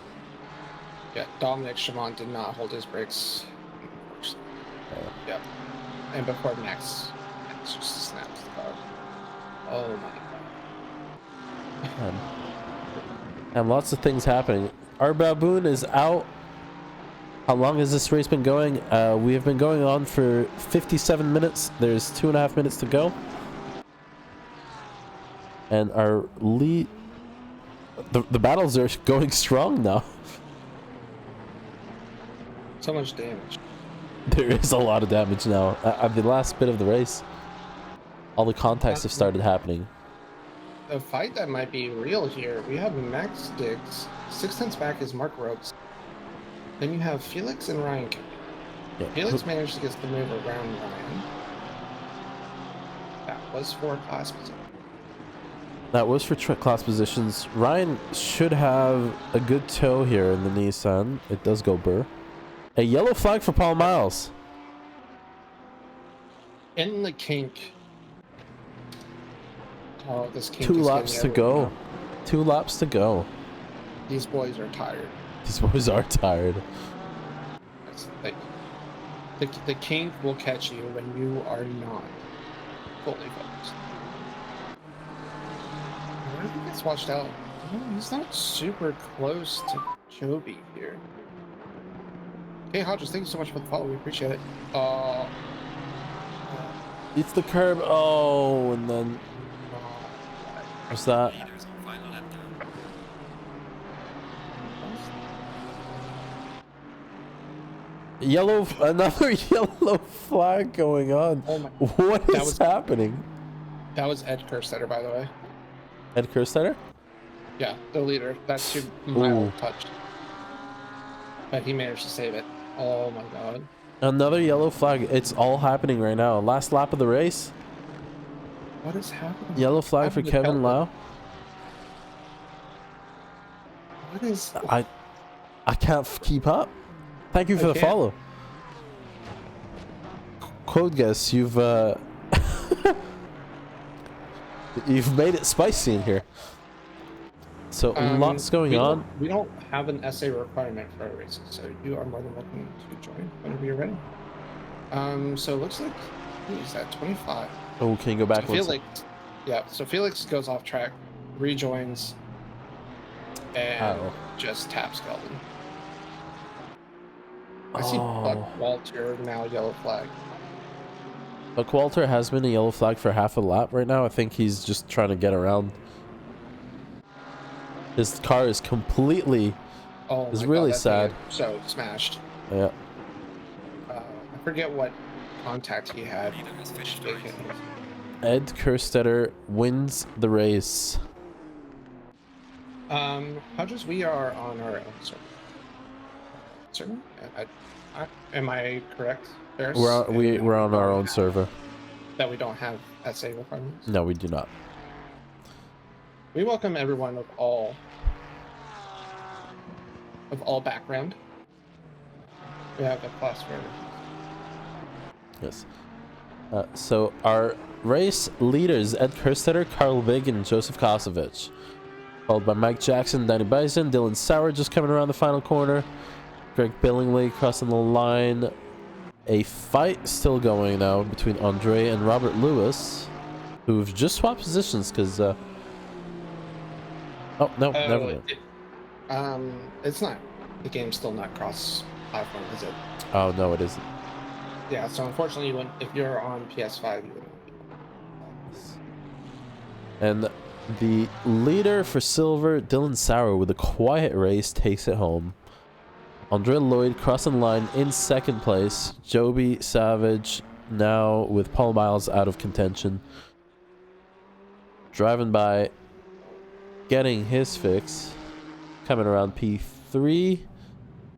Yeah, Dominic Chaumont did not hold his brakes. Yep. And before Max just snaps the car. Oh my god. And lots of things happening. Our baboon is out. How long has this race been going? We have been going on for 57 minutes. There's 2.5 minutes to go. And our lead... The battles are going strong now. So much damage. There is a lot of damage now. At the last bit of the race, all the contacts have started happening. The fight that might be real here, we have Max Diggs, 6 tenths back is Mark Ropes. Then you have Felix and Ryan Cody. Yeah. Felix managed to get the move around Ryan. That was for class position. That was for class positions. Ryan should have a good toe here in the Nissan. It does go burr. A yellow flag for Paul Miles. In the kink. Oh, this kink 2 is laps to getting go. everyone. 2 laps to go. These boys are tired. These boys are tired. Like, the kink will catch you when you are not fully focused. Where he gets watched out? Oh, he's not super close to Joby here. Hey Hodges, thank you so much for the follow. We appreciate it. It's the curb. Oh, and then what's that? Yellow, another yellow flag going on. Oh my! What is happening? That was Ed Kerstetter, by the way. Ed Kerstetter? Yeah, the leader. That's your mild touch. But he managed to save it. Oh my god. Another yellow flag. It's all happening right now. Last lap of the race. What is happening? Yellow flag for Kevin Lau. What is... I can't keep up. Thank you for the follow. Code guess, you've you've made it spicy in here. So lots going on. We don't have an essay requirement for our races, so you are more than welcome to join whenever you're ready. So it looks like, who is that, 25? Oh, can you go back? So Felix, yeah, so Felix goes off track, rejoins, and just taps Kelvin. I see Buck Walter now yellow flag. Buck Walter has been a yellow flag for half a lap right now. I think he's just trying to get around. His car is completely... Oh, it's really sad. So smashed. Yeah. I forget what contact he had. Ed Kerstetter wins the race. Hodges, we are on our own server. Am I correct? Ferris? We're on our own server. That we don't have SA requirements? No, we do not. We welcome everyone of all background. We have a class for everything. Yes. So our race leaders, Ed Kerstetter, Carl Big, and Joseph Kosovich. Followed by Mike Jackson, Danny Bison, Dylan Sauer just coming around the final corner. Greg Billingsley crossing the line. A fight still going now between Andre and Robert Lewis. who've just swapped positions because. Oh no, never mind. It's not. The game's still not cross-platform, is it? Oh no, it isn't. Yeah. So unfortunately, you wouldn't, if you're on PS5, you wouldn't. And the leader for silver, Dylan Sauer, with a quiet race, takes it home. Andre Lloyd crossing line in second place. Joby Savage now with Paul Miles out of contention. Driving by, getting his fix. Coming around P3.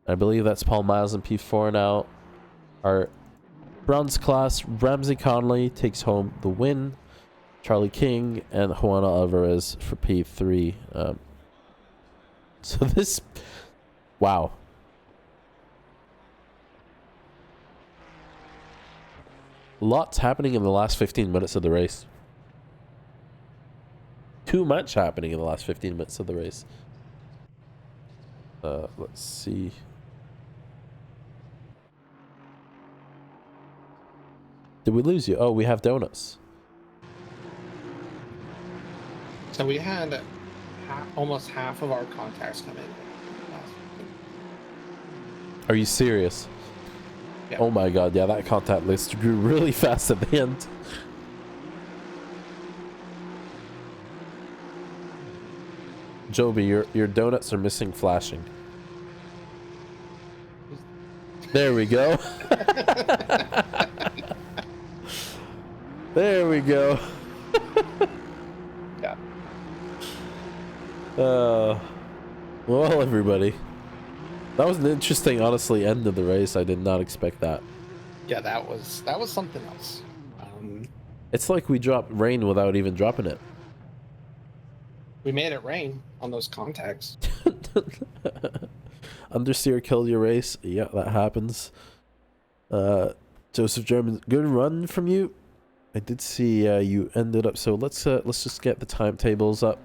I believe that's Paul Miles in P4 now. Our bronze class, Ramsey Conley takes home the win. Charlie King and Juana Alvarez for P3. So this... Wow. Lots happening in the last 15 minutes of the race. Too much happening in the last 15 minutes of the race. Let's see. Did we lose you? Oh, we have donuts. So we had almost half of our contacts come in. Are you serious? Yeah. Oh my god, yeah, that contact list grew really fast at the end. Joby, your donuts are missing flashing. There we go. There we go. Yeah. Well, everybody. That was an interesting, honestly, end of the race. I did not expect that. Yeah, that was something else. It's like we dropped rain without even dropping it. We made it rain on those contacts. Understeer killed your race. Yeah, that happens. Joseph German, good run from you. I did see you ended up. So let's just get the timetables up.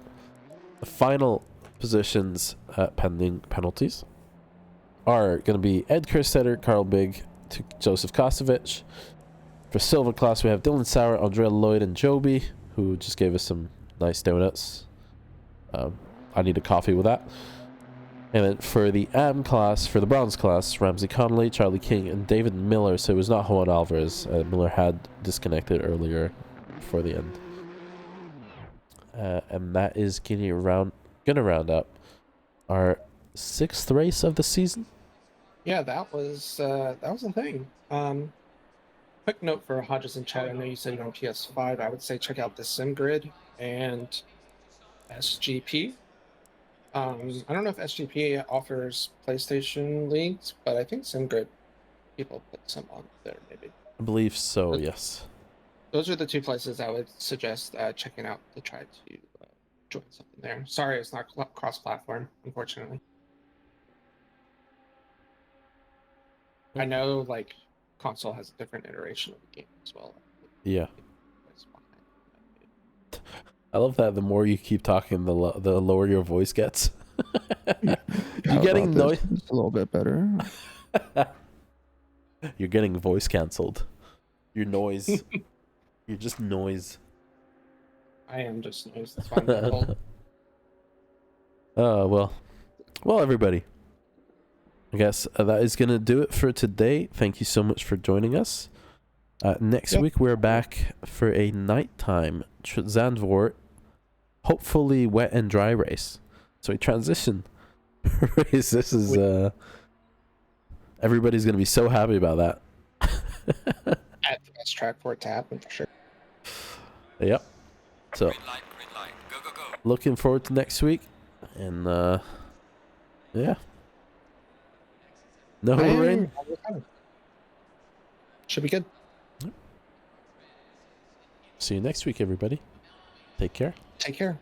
The final positions pending penalties are going to be Ed Kerstetter, Carl Big, to Joseph Kosovich. For silver class, we have Dylan Sauer, Andrea Lloyd, and Joby, who just gave us some nice donuts. I need a coffee with that. And then for the AM class, for the bronze class, Ramsey Conley, Charlie King, and David Miller. So it was not Juan Alvarez. Miller had disconnected earlier before the end. And that is gonna round up our 6th race of the season. Yeah, that was a thing. Quick note for Hodges in chat. I know you said you're on PS5. I would say check out the SimGrid and SGP. I don't know if SGP offers PlayStation leagues, but I think SimGrid people put some on there maybe. I believe so, yes. Those are the two places I would suggest checking out to try to join something there. Sorry, it's not cross-platform, unfortunately. I know, like, console has a different iteration of the game as well. Yeah. I love that the more you keep talking, the lower your voice gets. You're getting noise. It's a little bit better. You're getting voice canceled. You're noise. You're just noise. I am just noise. That's fine. Well, everybody. I guess that is going to do it for today. Thank you so much for joining us. Next week, we're back for a nighttime Zandvoort, hopefully wet and dry race. So a transition race. This is... everybody's going to be so happy about that. At the best track for it to happen, for sure. Yep. So, Green light. Go. looking forward to next week. And, yeah. No rain. Should be good. See you next week, everybody. Take care. Take care.